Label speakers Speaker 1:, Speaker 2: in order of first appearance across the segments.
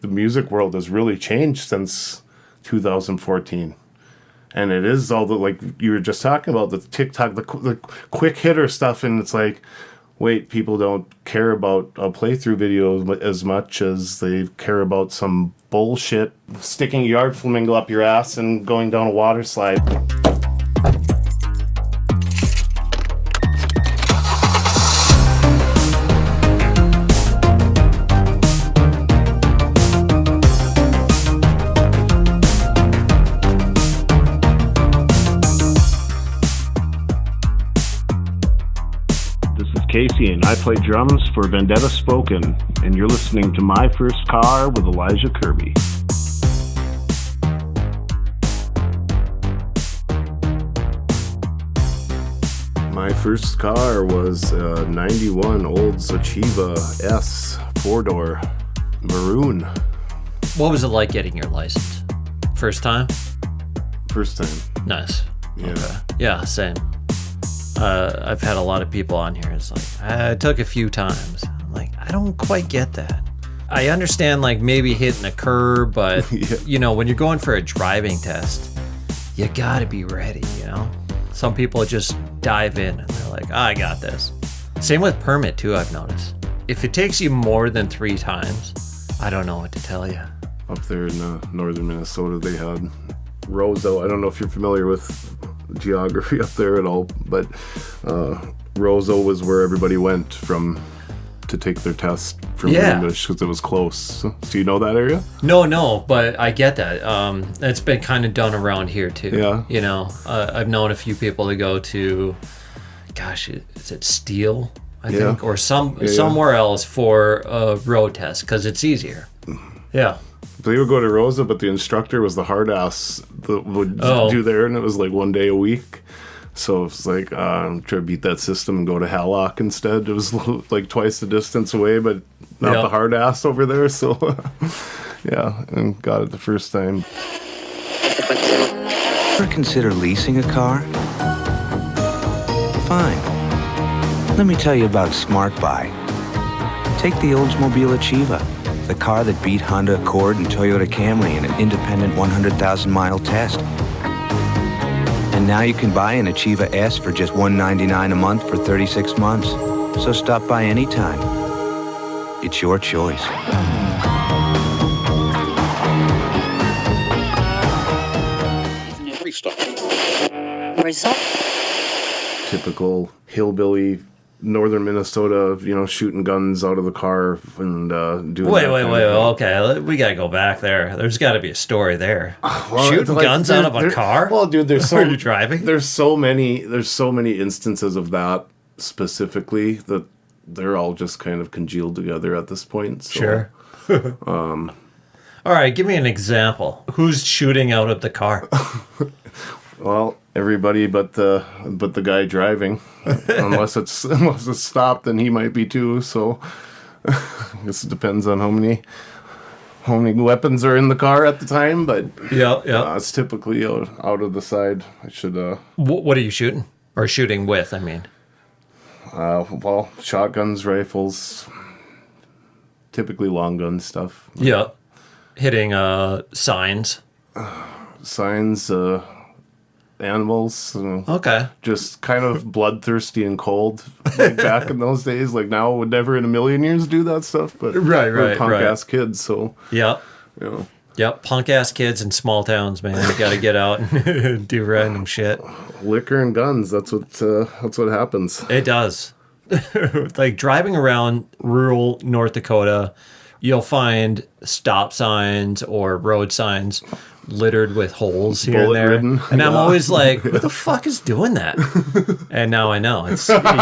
Speaker 1: The music world has really changed since 2014. And it is all the, like you were just talking about, the TikTok, the quick hitter stuff. And it's like, wait, people don't care about a playthrough video as much as they care about some bullshit, sticking a yard flamingo up your ass and going down a water slide. Casey, and I play drums for Vendetta Spoken, and you're listening to My First Car with Elijah Kirby. My first car was a 91 Oldsmobile Achieva S 4-door maroon.
Speaker 2: What was it like getting your license? First time?
Speaker 1: First time.
Speaker 2: Nice.
Speaker 1: Yeah.
Speaker 2: Okay. Yeah, same. I've had a lot of people on here. It's like, I took a few times. I'm like, I don't quite get that. I understand, like, maybe hitting a curb, but,
Speaker 1: Yeah.
Speaker 2: you know, when you're going for a driving test, you gotta be ready, you know? Some people just dive in and they're like, I got this. Same with permit, too, I've noticed. If it takes you more than 3 times, I don't know what to tell you.
Speaker 1: Up there in northern Minnesota, they had Roseau. I don't know if you're familiar with geography up there at all, but Roseau was where everybody went to take their test from English because it was close. Do you know that area?
Speaker 2: No, but I get that. It's been kind of done around here too.
Speaker 1: Yeah.
Speaker 2: You know, I've known a few people to go to, gosh, is it Steele, I think, or somewhere else for a road test because it's easier. Yeah.
Speaker 1: They would go to Rosa, but the instructor was the hard ass that would do there, and it was like 1 day a week. So it's like, I'm trying to beat that system and go to Hallock instead. It was like twice the distance away, but not the hard ass over there. So, yeah, and got it the first time.
Speaker 3: Ever consider leasing a car? Fine. Let me tell you about Smart Buy. Take the Oldsmobile Achieva. The car that beat Honda Accord and Toyota Camry in an independent 100,000-mile test. And now you can buy an Achieva S for just $199 a month for 36 months. So stop by anytime. It's your choice.
Speaker 1: Typical hillbilly northern Minnesota, you know, shooting guns out of the car and doing.
Speaker 2: Wait. Okay, we gotta go back there. There's got to be a story there.
Speaker 1: Well,
Speaker 2: shooting guns out of a car.
Speaker 1: Well, dude, there's
Speaker 2: Are you driving?
Speaker 1: There's so many instances of that specifically that they're all just kind of congealed together at this point. So,
Speaker 2: sure. All right, give me an example. Who's shooting out of the car?
Speaker 1: Well, everybody but the guy driving. unless it's stopped, then he might be too. So I guess it depends on how many weapons are in the car at the time. But
Speaker 2: yeah,
Speaker 1: it's typically out of the side. I should.
Speaker 2: What are you shooting or shooting with? I mean,
Speaker 1: well, shotguns, rifles, typically long gun stuff.
Speaker 2: Yeah, hitting signs.
Speaker 1: Animals.
Speaker 2: Okay.
Speaker 1: Just kind of bloodthirsty and cold. Like back in those days. Like now, I would never in a million years do that stuff. But
Speaker 2: right.
Speaker 1: Punk ass kids. So
Speaker 2: yeah.
Speaker 1: You know.
Speaker 2: Yep, punk ass kids in small towns, man. You got to get out and do random shit.
Speaker 1: Liquor and guns. That's what happens.
Speaker 2: It does. Like driving around rural North Dakota, you'll find stop signs or road signs littered with holes here and there. And I'm always like, who the fuck is doing that? And now I know.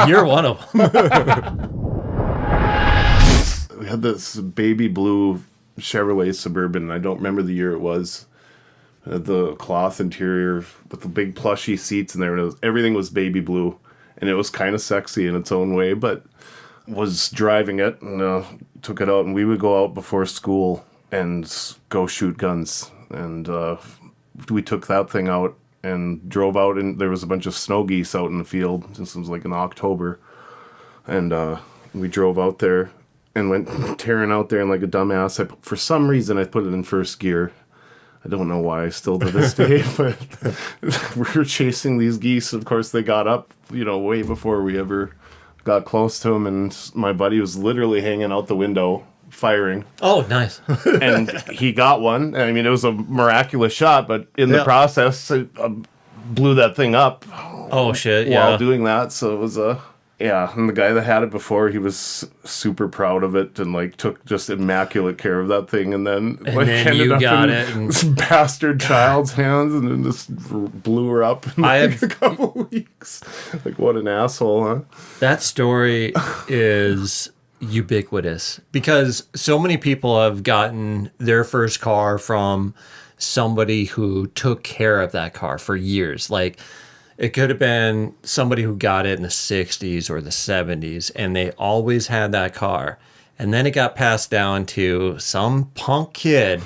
Speaker 2: You're one of them.
Speaker 1: We had this baby blue Chevrolet Suburban. I don't remember the year it was. The cloth interior with the big plushy seats in there. Everything was baby blue. And it was kind of sexy in its own way, but was driving it and took it out. And we would go out before school and go shoot guns. And we took that thing out and drove out, and there was a bunch of snow geese out in the field. This was like in October. And we drove out there and went tearing out there in like a dumbass. For some reason, I put it in first gear. I don't know why, still to this day, but we were chasing these geese. Of course, they got up, way before we ever got close to them, and my buddy was literally hanging out the window firing.
Speaker 2: Oh, nice.
Speaker 1: And he got one. I mean, it was a miraculous shot, but in the process, it blew that thing up.
Speaker 2: Oh, shit,
Speaker 1: while doing that, so it was and the guy that had it before, he was super proud of it and like took just immaculate care of that thing, and then ended up in this bastard child's hands, and then just blew her up in a couple of weeks. Like, what an asshole, huh?
Speaker 2: That story is ubiquitous because so many people have gotten their first car from somebody who took care of that car for years. Like, it could have been somebody who got it in the 60s or the 70s, and they always had that car. And then it got passed down to some punk kid,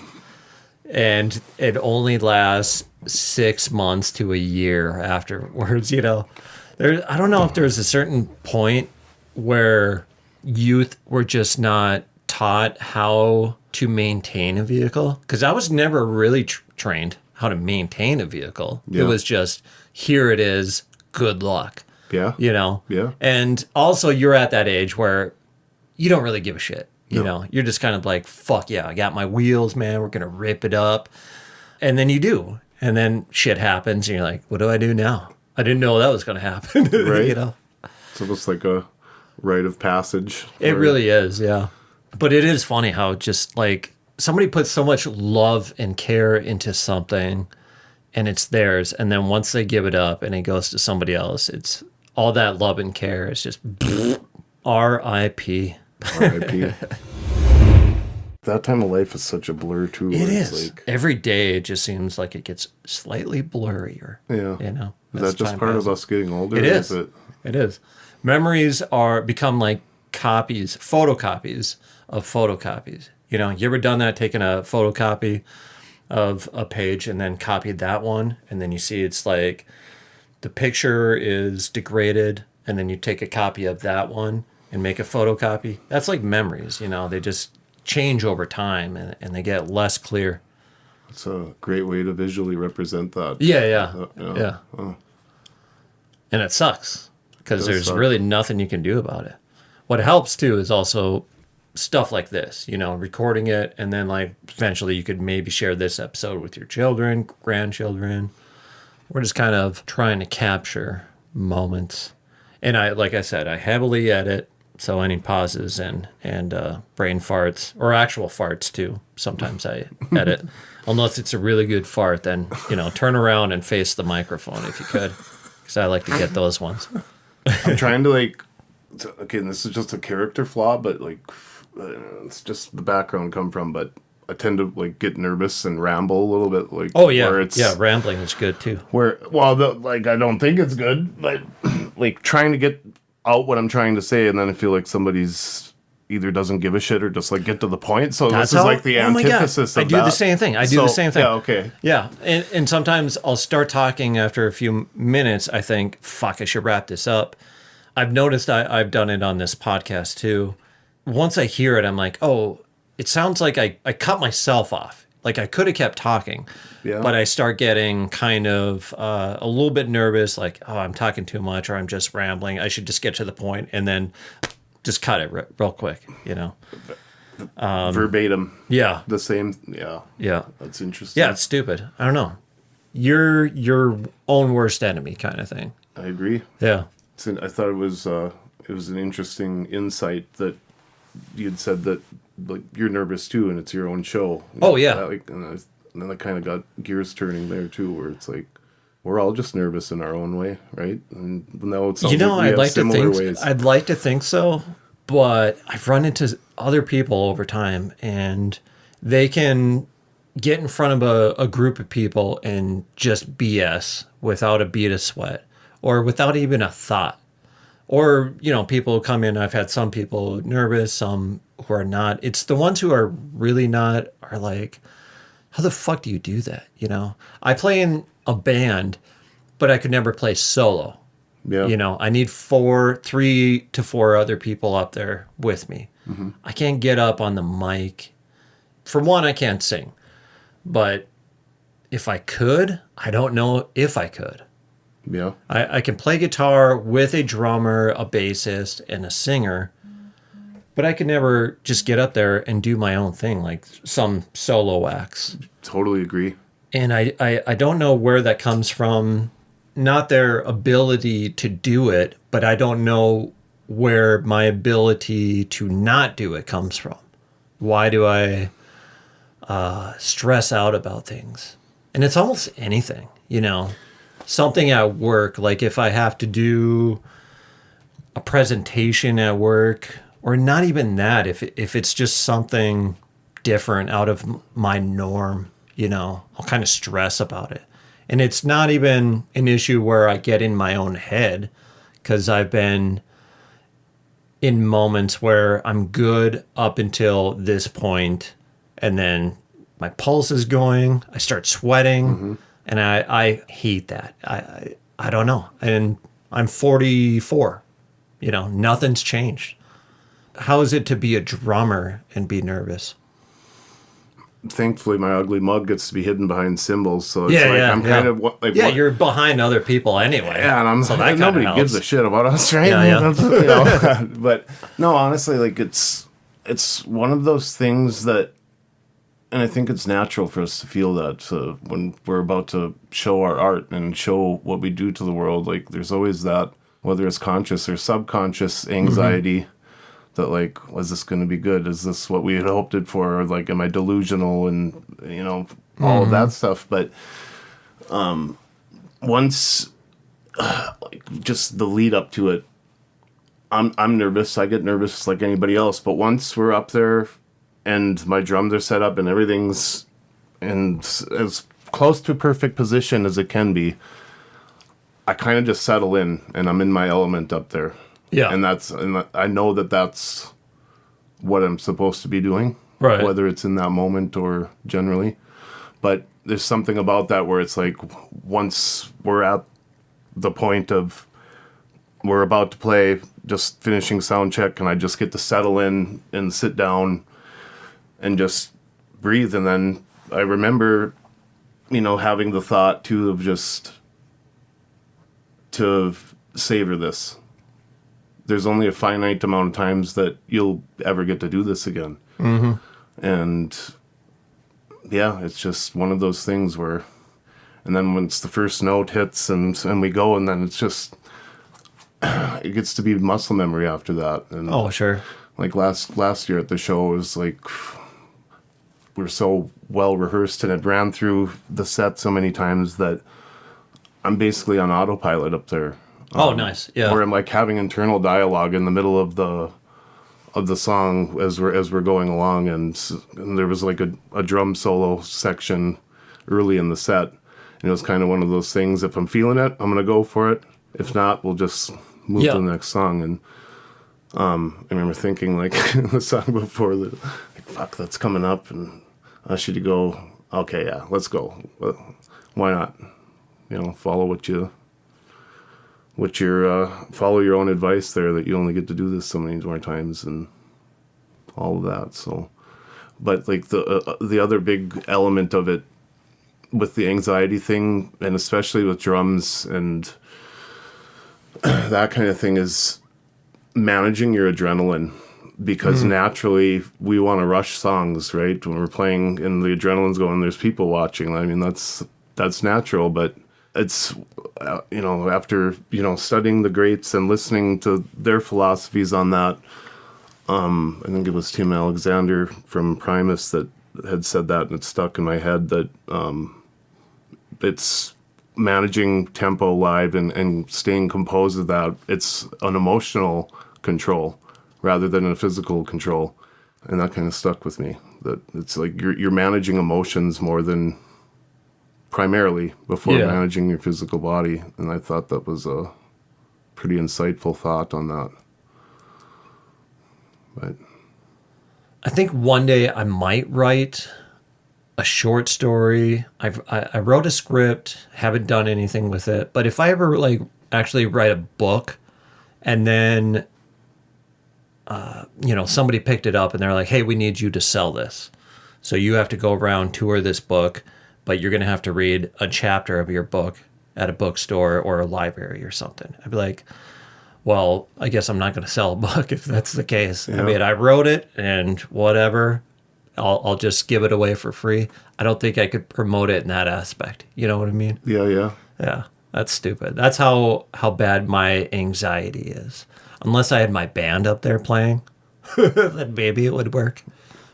Speaker 2: and it only lasts 6 months to a year afterwards, I don't know if there's a certain point where youth were just not taught how to maintain a vehicle, because I was never really trained how to maintain a vehicle. It was just, here it is, good luck.
Speaker 1: Yeah.
Speaker 2: Yeah. And also, you're at that age where you don't really give a shit. You're just kind of like, fuck yeah, I got my wheels, man, we're gonna rip it up. And then you do, and then shit happens, and you're like, what do I do now? I didn't know that was gonna happen.
Speaker 1: Right. It's almost like a rite of passage.
Speaker 2: It really is, yeah. But it is funny how just like somebody puts so much love and care into something, and it's theirs, and then once they give it up and it goes to somebody else, it's all that love and care is just R.I.P.
Speaker 1: R.I.P. That time of life is such a blur too.
Speaker 2: It is. Like, every day it just seems like it gets slightly blurrier.
Speaker 1: Yeah. Is that just part of us getting older?
Speaker 2: It is. It is. Memories become like photocopies of photocopies. You ever done that, taking a photocopy of a page and then copied that one, and then you see it's like the picture is degraded, and then you take a copy of that one and make a photocopy? That's like memories, They just change over time, and they get less clear.
Speaker 1: It's a great way to visually represent that.
Speaker 2: Yeah. Oh. And it sucks because there's really nothing you can do about it. What helps too is also stuff like this, recording it, and then like eventually you could maybe share this episode with your children, grandchildren. We're just kind of trying to capture moments. And like I said, I heavily edit. So any pauses and brain farts, or actual farts too, sometimes I edit. Unless it's a really good fart, then, turn around and face the microphone if you could, because I like to get those ones.
Speaker 1: I'm trying to okay, this is just a character flaw, but it's just the background come from, but I tend to get nervous and ramble a little bit.
Speaker 2: Oh yeah, rambling is good too.
Speaker 1: I don't think it's good, but trying to get out what I'm trying to say, and then I feel like somebody's either doesn't give a shit or just get to the point. So this is the antithesis of that.
Speaker 2: I do the same thing.
Speaker 1: Yeah, okay.
Speaker 2: Yeah, and sometimes I'll start talking after a few minutes. I think, fuck, I should wrap this up. I've noticed I've done it on this podcast too. Once I hear it, I'm like, oh, it sounds like I cut myself off. Like I could have kept talking, but I start getting kind of a little bit nervous, like, oh, I'm talking too much, or I'm just rambling. I should just get to the point and then just cut it real quick,
Speaker 1: Verbatim.
Speaker 2: Yeah.
Speaker 1: The same. Yeah.
Speaker 2: Yeah.
Speaker 1: That's interesting.
Speaker 2: Yeah, it's stupid. I don't know. You're your own worst enemy kind of thing.
Speaker 1: I agree.
Speaker 2: Yeah.
Speaker 1: I thought it was an interesting insight that you'd said that you're nervous too, and it's your own show.
Speaker 2: Oh yeah.
Speaker 1: And then I kind of got gears turning there too, where it's like we're all just nervous in our own way, right? And now it sounds like we have similar ways.
Speaker 2: I'd like to think so, but I've run into other people over time, and they can get in front of a group of people and just BS without a bead of sweat or without even a thought. Or, people come in, I've had some people nervous, some who are not. It's the ones who are really not are like, how the fuck do you do that? I play in a band, but I could never play solo.
Speaker 1: Yeah.
Speaker 2: You know, I need 3 to 4 other people up there with me. I can't get up on the mic. For one, I can't sing. But if I could, I don't know if I could.
Speaker 1: Yeah.
Speaker 2: I can play guitar with a drummer, a bassist, and a singer, but I could never just get up there and do my own thing like some solo acts.
Speaker 1: Totally agree.
Speaker 2: And I don't know where that comes from. Not their ability to do it, but I don't know where my ability to not do it comes from. Why do I stress out about things? And it's almost anything, you know. Something at work, like if I have to do a presentation at work, or not even that, if it's just something different out of my norm, you know, I'll kind of stress about it. And it's not even an issue where I get in my own head, because I've been in moments where I'm good up until this point, and then my pulse is going, I start sweating, and I hate that. I don't know. And I'm 44. You know, nothing's changed. How is it to be a drummer and be nervous?
Speaker 1: Thankfully, my ugly mug gets to be hidden behind cymbals, so it's I'm kind of like
Speaker 2: you're behind other people anyway.
Speaker 1: Yeah, and I'm
Speaker 2: so that
Speaker 1: nobody gives a shit about us, right?
Speaker 2: Yeah.
Speaker 1: You know? But no, honestly, like it's one of those things that, and I think it's natural for us to feel that when we're about to show our art and show what we do to the world. Like there's always that, whether it's conscious or subconscious anxiety. That like, was this going to be good? Is this what we had hoped it for? Or like, am I delusional? And you know, all of that stuff. But once, like, just the lead up to it, I'm nervous. I get nervous like anybody else. But once we're up there, and my drums are set up, and everything's in as close to perfect position as it can be, I kind of just settle in, and I'm in my element up there.
Speaker 2: Yeah.
Speaker 1: And I know that that's what I'm supposed to be doing,
Speaker 2: right?
Speaker 1: Whether it's in that moment or generally. But there's something about that where it's like, once we're at the point of we're about to play, just finishing sound check, and I just get to settle in and sit down and just breathe. And then I remember, you know, having the thought too of just to savor this. There's only a finite amount of times that you'll ever get to do this again. And yeah, it's just one of those things where, and then once the first note hits and we go, and then it's just, it gets to be muscle memory after that. And
Speaker 2: oh, sure.
Speaker 1: Like last year at the show, it was like, we were so well rehearsed and it ran through the set so many times that I'm basically on autopilot up there.
Speaker 2: Oh, nice. Yeah.
Speaker 1: Where I'm like having internal dialogue in the middle of the song as we're going along, and there was like a drum solo section early in the set, and it was kind of one of those things. If I'm feeling it, I'm gonna go for it. If not, we'll just move to the next song. And I remember thinking like the song before that, like, fuck, that's coming up, and I should go. Okay, yeah, let's go. Why not? You know, follow follow your own advice there, that you only get to do this so many more times and all of that. So, but like the other big element of it with the anxiety thing, and especially with drums and that kind of thing, is managing your adrenaline, because naturally we want to rush songs, right? When we're playing and the adrenaline's going, there's people watching. I mean, that's natural, but it's, you know, after, you know, studying the greats and listening to their philosophies on that, I think it was Tim Alexander from Primus that had said that, and it stuck in my head, that it's managing tempo live and staying composed of that. It's an emotional control rather than a physical control. And that kind of stuck with me, that it's like you're managing emotions more than primarily before managing your physical body. And I thought that was a pretty insightful thought on that. But
Speaker 2: I think one day I might write a short story. I wrote a script, haven't done anything with it, but if I ever like actually write a book, and then somebody picked it up and they're like, hey, we need you to sell this. So you have to go around, tour this book, but you're going to have to read a chapter of your book at a bookstore or a library or something. I'd be like, well, I guess I'm not going to sell a book if that's the case. Yeah. I mean, I wrote it and whatever. I'll just give it away for free. I don't think I could promote it in that aspect. You know what I mean?
Speaker 1: Yeah.
Speaker 2: Yeah, that's stupid. That's how bad my anxiety is. Unless I had my band up there playing, then maybe it would work.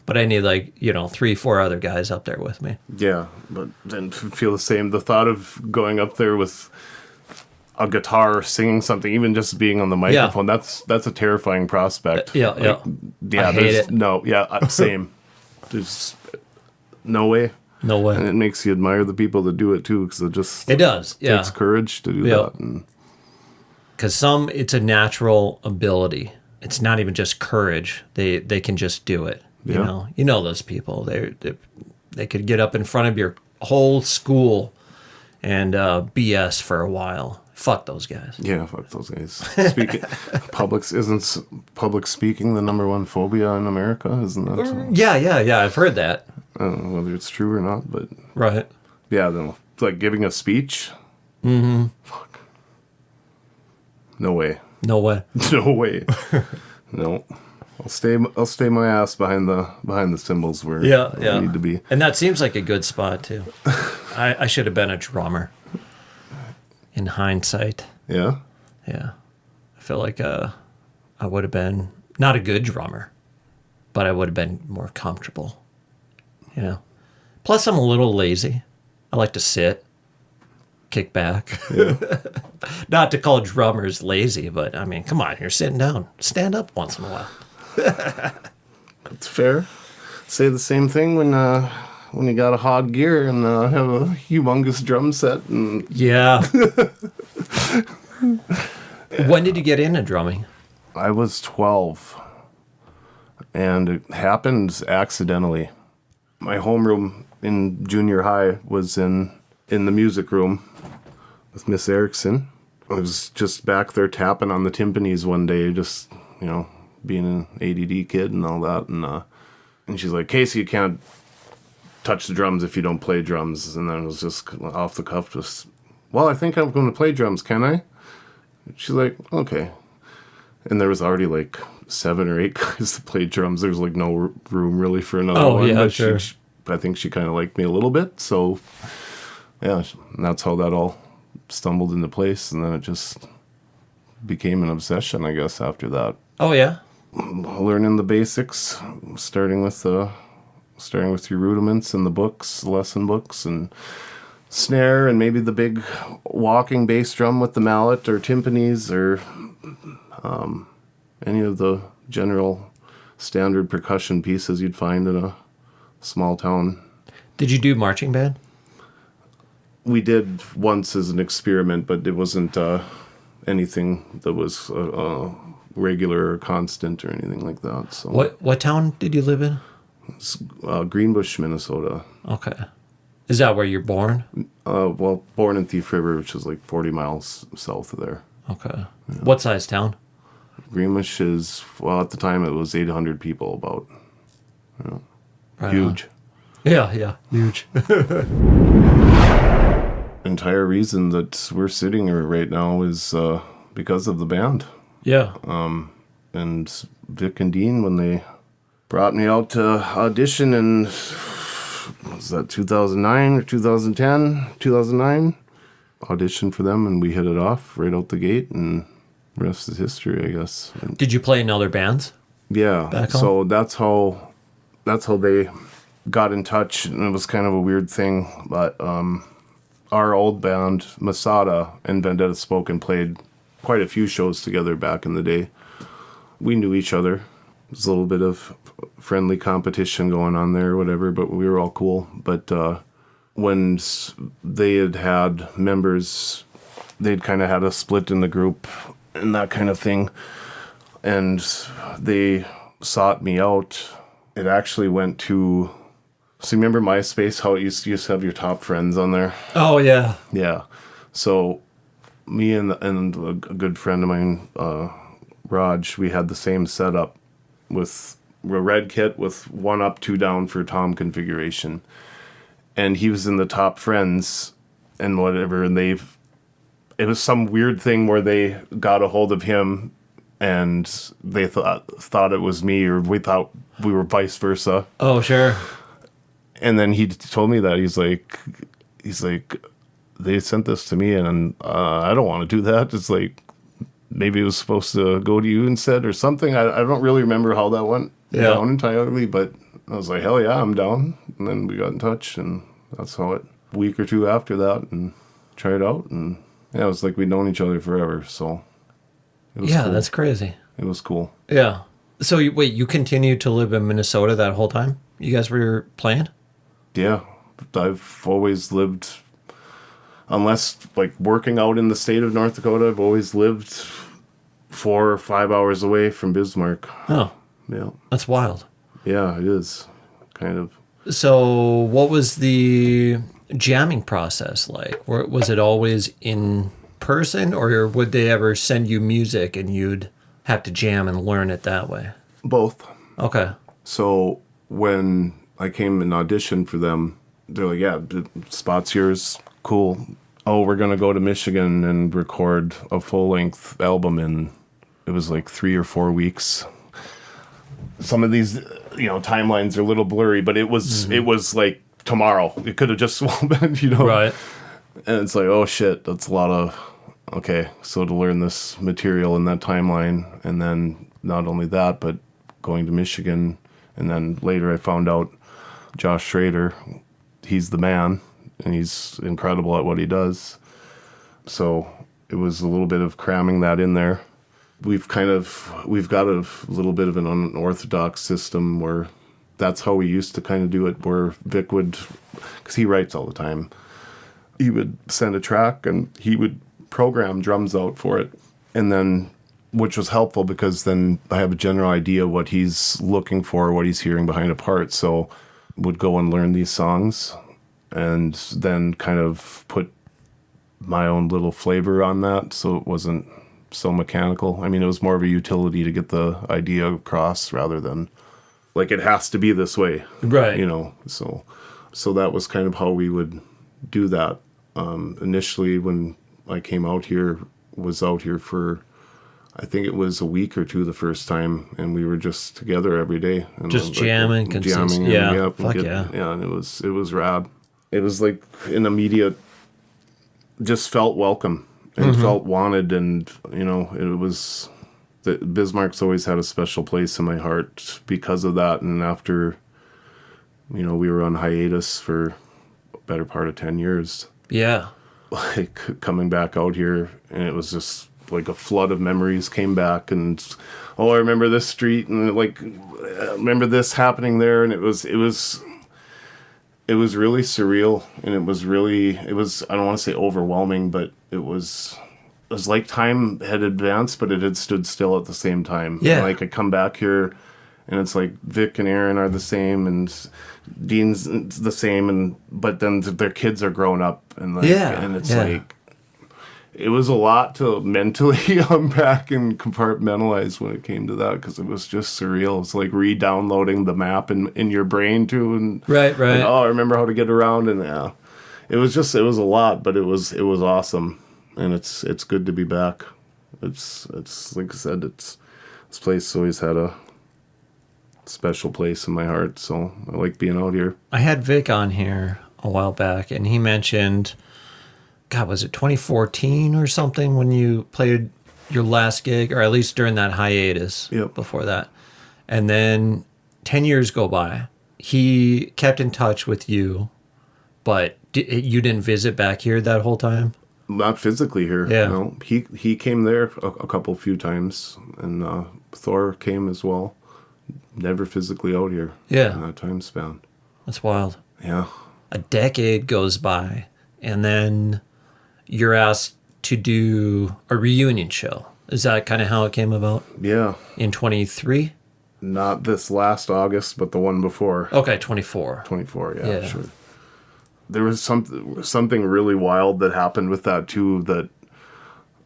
Speaker 2: But I need 3-4 other guys up there with me.
Speaker 1: Yeah, but then feel the same. The thought of going up there with a guitar, singing something, even just being on the microphone, that's a terrifying prospect.
Speaker 2: Yeah.
Speaker 1: I hate it. No, same. There's no way.
Speaker 2: No way.
Speaker 1: And it makes you admire the people that do it too, because it
Speaker 2: does.
Speaker 1: Takes courage to do that.
Speaker 2: Because it's a natural ability. It's not even just courage. They can just do it. You know those people. They could get up in front of your whole school and BS for a while. Fuck those guys.
Speaker 1: Yeah, fuck those guys. Isn't public speaking the number one phobia in America? Isn't that so?
Speaker 2: Yeah. I've heard that.
Speaker 1: I don't know whether it's true or not, but
Speaker 2: right.
Speaker 1: Yeah, then like giving a speech.
Speaker 2: Mm-hmm.
Speaker 1: Fuck. No way.
Speaker 2: No way.
Speaker 1: No way. No. I'll stay my ass behind the cymbals where I need to be.
Speaker 2: And that seems like a good spot too. I should have been a drummer. In hindsight.
Speaker 1: Yeah?
Speaker 2: Yeah. I feel like I would have been not a good drummer, but I would have been more comfortable. Plus I'm a little lazy. I like to sit, kick back. Yeah. Not to call drummers lazy, but I mean, come on, you're sitting down. Stand up once in a while.
Speaker 1: That's fair. Say the same thing when you got a hog gear and have a humongous drum set. And
Speaker 2: yeah. When did you get into drumming?
Speaker 1: I was 12, and it happened accidentally. My homeroom in junior high was in the music room with Miss Erickson. I was just back there tapping on the timpanis one day, just, being an ADD kid and all that. And she's like, Casey, you can't touch the drums if you don't play drums. And then it was just off the cuff, well, I think I'm going to play drums, can I? She's like, okay. And there was already 7 or 8 guys that played drums. There was no room really for another one.
Speaker 2: Yeah,
Speaker 1: but
Speaker 2: sure.
Speaker 1: I think she kind of liked me a little bit. So, yeah, and that's how that all stumbled into place. And then it just became an obsession, I guess, after that.
Speaker 2: Oh, yeah?
Speaker 1: Learning the basics, starting with your rudiments and the books, lesson books, and snare, and maybe the big walking bass drum with the mallet or timpanis or any of the general standard percussion pieces you'd find in a small town.
Speaker 2: Did you do marching band?
Speaker 1: We did once as an experiment, but it wasn't anything that was regular or constant or anything like that. So
Speaker 2: what town did you live in?
Speaker 1: It's Greenbush, Minnesota.
Speaker 2: Okay. Is that where you're born?
Speaker 1: Well, born in Thief River, which is 40 miles south of there.
Speaker 2: Okay. Yeah. What size town?
Speaker 1: Greenbush is, at the time it was 800 people about.
Speaker 2: Right
Speaker 1: huge.
Speaker 2: On. Yeah, huge.
Speaker 1: Entire reason that we're sitting here right now is because of the band.
Speaker 2: Yeah.
Speaker 1: And Vic and Dean, when they brought me out to audition in, was that 2009 or 2010? 2009. Auditioned for them, and we hit it off right out the gate, and the rest is history, I guess.
Speaker 2: Did you play in other bands?
Speaker 1: Yeah.
Speaker 2: Back home?
Speaker 1: So that's how they got in touch, and it was kind of a weird thing, but our old band, Masada and Vendetta Spoken, played quite a few shows together back in the day. We knew each other. There's a little bit of friendly competition going on there or whatever, but we were all cool. But when they had members, they'd kind of had a split in the group and that kind of thing. And they sought me out. It actually went to... So you remember MySpace, how it used to have your top friends on there?
Speaker 2: Oh, yeah.
Speaker 1: Yeah. So me and a good friend of mine, Raj, we had the same setup with a red kit with 1 up, 2 down for tom configuration. And he was in the top friends and whatever, and it was some weird thing where they got a hold of him and they thought it was me, or we thought we were vice versa.
Speaker 2: Oh, sure.
Speaker 1: And then he told me that he's like, they sent this to me, and I don't want to do that. It's like, maybe it was supposed to go to you instead or something. I don't really remember how that went down entirely, but I was like, hell yeah, I'm down. And then we got in touch, and that's how a week or two after that, and tried out. And yeah, it was like we'd known each other forever. So it was cool.
Speaker 2: That's crazy.
Speaker 1: It was cool.
Speaker 2: Yeah. So you continued to live in Minnesota that whole time? You guys were playing?
Speaker 1: Yeah. I've always lived, unless like working out in the state of North Dakota, I've always lived 4 or 5 hours away from Bismarck.
Speaker 2: Oh.
Speaker 1: Yeah.
Speaker 2: That's wild.
Speaker 1: Yeah, it is. Kind of.
Speaker 2: So what was the jamming process like? Was it always in person, or would they ever send you music and you'd have to jam and learn it that way?
Speaker 1: Both.
Speaker 2: Okay.
Speaker 1: So when I came and auditioned for them, they're like, yeah, the spot's yours. Cool. Oh, we're going to go to Michigan and record a full-length album in, it was like 3 or 4 weeks. Some of these, timelines are a little blurry, but it was like tomorrow. It could have just been,
Speaker 2: Right.
Speaker 1: And it's like, oh shit, that's a lot of, okay, so to learn this material in that timeline, and then not only that, but going to Michigan, and then later I found out Josh Schrader, he's the man, and he's incredible at what he does. So it was a little bit of cramming that in there. We've got a little bit of an unorthodox system where that's how we used to kind of do it, where Vic would, because he writes all the time, he would send a track and he would program drums out for it. And then, which was helpful because then I have a general idea what he's looking for, what he's hearing behind a part. So would go and learn these songs and then kind of put my own little flavor on that. So it wasn't so mechanical. I mean, it was more of a utility to get the idea across rather than like it has to be this way.
Speaker 2: Right.
Speaker 1: So that was kind of how we would do that. Initially when I came out here, was out here for, I think it was a week or two the first time, and we were just together every day. And
Speaker 2: just jamming.
Speaker 1: Yeah.
Speaker 2: Yeah.
Speaker 1: Yeah, and it was rad. It was like an immediate, just felt welcome and felt wanted, and it was, Bismarck's always had a special place in my heart because of that. And after, we were on hiatus for a better part of 10 years.
Speaker 2: Yeah.
Speaker 1: Like coming back out here, and it was just like a flood of memories came back, and I remember this street, and like I remember this happening there, and it was really surreal, and it was I don't want to say overwhelming, but it was like time had advanced, but it had stood still at the same time.
Speaker 2: Yeah.
Speaker 1: And like I come back here, and it's like Vic and Aaron are the same, and Dean's the same, but then their kids are grown up, and like, and it's like, it was a lot to mentally unpack and compartmentalize when it came to that, because it was just surreal. It's like re-downloading the map in your brain too, and
Speaker 2: right.
Speaker 1: And, I remember how to get around, and it was a lot, but it was awesome, and it's good to be back. It's like I said, this place always had a special place in my heart, so I like being out here.
Speaker 2: I had Vic on here a while back, and he mentioned, God, was it 2014 or something when you played your last gig, or at least during that hiatus before that? And then 10 years go by. He kept in touch with you, but you didn't visit back here that whole time?
Speaker 1: Not physically here.
Speaker 2: Yeah.
Speaker 1: No. He came there a few times, and Thor came as well. Never physically out here.
Speaker 2: Yeah.
Speaker 1: In that time span.
Speaker 2: That's wild.
Speaker 1: Yeah.
Speaker 2: A decade goes by, and then you're asked to do a reunion show. Is that kind of how it came about?
Speaker 1: Yeah.
Speaker 2: In 23?
Speaker 1: Not this last August, but the one before.
Speaker 2: Okay, 24.
Speaker 1: 24, yeah. Sure. There was something really wild that happened with that too, that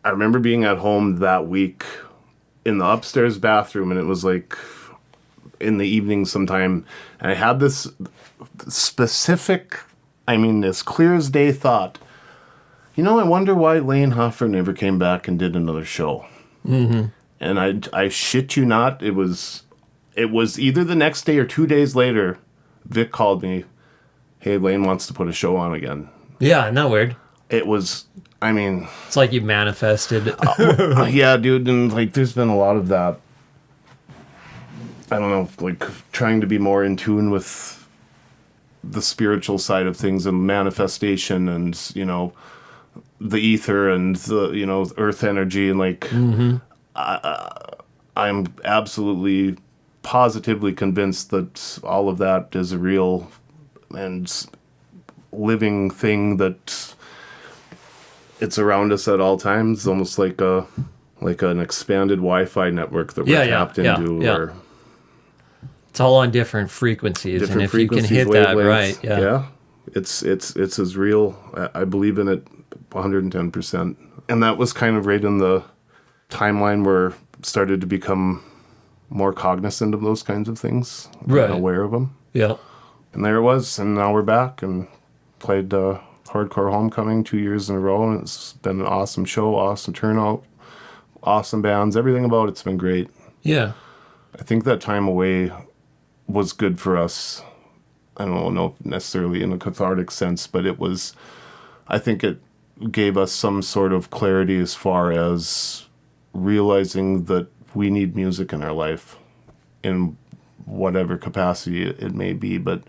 Speaker 1: I remember being at home that week in the upstairs bathroom, and it was like in the evening sometime, and I had this specific, as clear as day thought, I wonder why Lane Hoffer never came back and did another show. Mm-hmm. And I shit you not, it was either the next day or 2 days later, Vic called me, hey, Lane wants to put a show on again.
Speaker 2: Yeah, not weird.
Speaker 1: It was,
Speaker 2: it's like you manifested.
Speaker 1: yeah, dude, and like there's been a lot of that. I don't know, like trying to be more in tune with the spiritual side of things and manifestation and, the ether and the, earth energy and like, mm-hmm. I'm absolutely positively convinced that all of that is a real and living thing, that it's around us at all times, almost like an expanded Wi-Fi network that we're tapped into.
Speaker 2: Yeah.
Speaker 1: Or
Speaker 2: it's all on different frequencies, and if you can hit that right,
Speaker 1: it's as real. I believe in it 110%. And that was kind of right in the timeline where I started to become more cognizant of those kinds of things,
Speaker 2: right,
Speaker 1: and aware of them.
Speaker 2: Yeah.
Speaker 1: And there it was, and now we're back and played Hardcore Homecoming 2 years in a row, and it's been an awesome show, awesome turnout, awesome bands, everything about it's been great.
Speaker 2: Yeah.
Speaker 1: I think that time away was good for us. I don't know if necessarily in a cathartic sense, but I think it gave us some sort of clarity as far as realizing that we need music in our life in whatever capacity it may be, but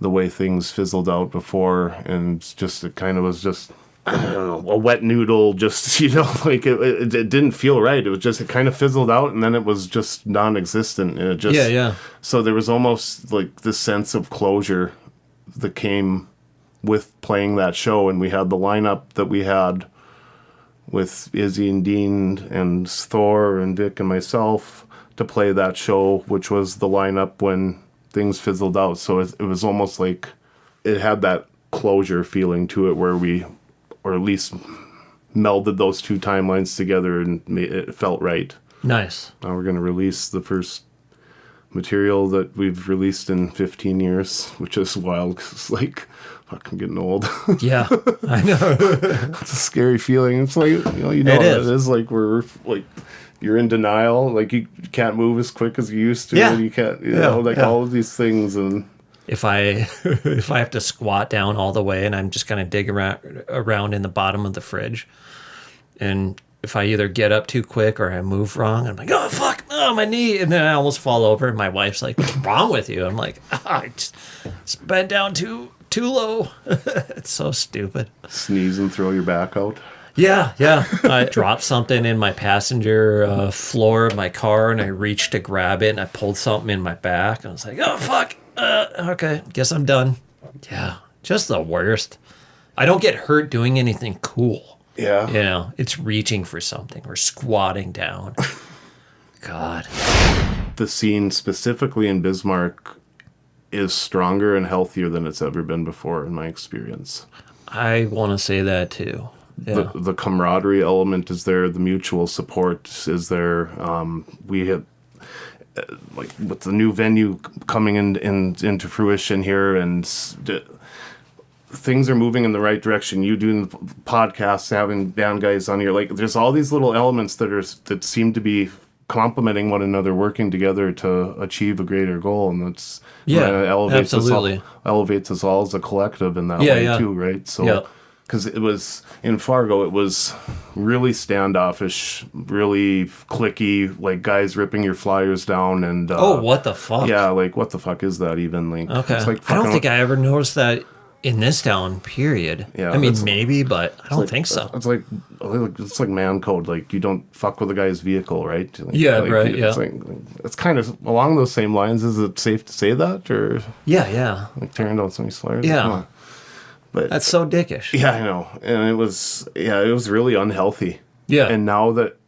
Speaker 1: the way things fizzled out before, and just it kind of was just, I don't know, a wet noodle, just, like it didn't feel right. It was just, it kind of fizzled out, and then it was just non-existent, and it just,
Speaker 2: yeah.
Speaker 1: So there was almost like this sense of closure that came with playing that show, and we had the lineup that we had with Izzy and Dean and Thor and Vic and myself to play that show, which was the lineup when things fizzled out. So it was almost like it had that closure feeling to it, where we, or at least melded those two timelines together, and it felt right.
Speaker 2: Nice.
Speaker 1: Now we're going to release the first material that we've released in 15 years, which is wild, 'cause it's like, fuck, I'm getting old.
Speaker 2: Yeah, I know.
Speaker 1: It's a scary feeling. It's like, it is like we're like, you're in denial, like you can't move as quick as you used to.
Speaker 2: Yeah.
Speaker 1: You can't, all of these things. And
Speaker 2: if I have to squat down all the way and I'm just kind of digging around in the bottom of the fridge, and if I either get up too quick or I move wrong, I'm like, oh, fuck, oh, my knee. And then I almost fall over, and my wife's like, what's wrong with you? I'm like, I just bent down too low. It's so stupid.
Speaker 1: Sneeze and throw your back out.
Speaker 2: Yeah. I dropped something in my passenger floor of my car, and I reached to grab it, and I pulled something in my back, and I was like, oh, fuck. Okay, guess I'm done. Yeah, just the worst. I don't get hurt doing anything cool.
Speaker 1: Yeah.
Speaker 2: It's reaching for something or squatting down. God.
Speaker 1: The scene specifically in Bismarck is stronger and healthier than it's ever been before, in my experience.
Speaker 2: I want to say that too. Yeah.
Speaker 1: The camaraderie element is there. The mutual support is there. We have, like, with the new venue coming into fruition here, and things are moving in the right direction. You doing the podcasts, having band guys on here, like there's all these little elements that seem to be complementing one another, working together to achieve a greater goal, and that's elevates us all as a collective in that way too, right? So, because it was in Fargo, it was really standoffish, really cliquey, like guys ripping your flyers down, and
Speaker 2: what the fuck?
Speaker 1: Yeah, like what the fuck is that even? Like,
Speaker 2: okay,
Speaker 1: it's like
Speaker 2: I don't think I ever noticed that in this town, period.
Speaker 1: Yeah,
Speaker 2: I mean, maybe, but I don't think so.
Speaker 1: It's like man code. Like, you don't fuck with a guy's vehicle, right? Like,
Speaker 2: right.
Speaker 1: It's it's kind of along those same lines. Is it safe to say that, or
Speaker 2: yeah,
Speaker 1: like tearing down somebody's flyers?
Speaker 2: Yeah,
Speaker 1: but
Speaker 2: that's so dickish.
Speaker 1: Yeah, I know, and it was really unhealthy.
Speaker 2: Yeah,
Speaker 1: and now that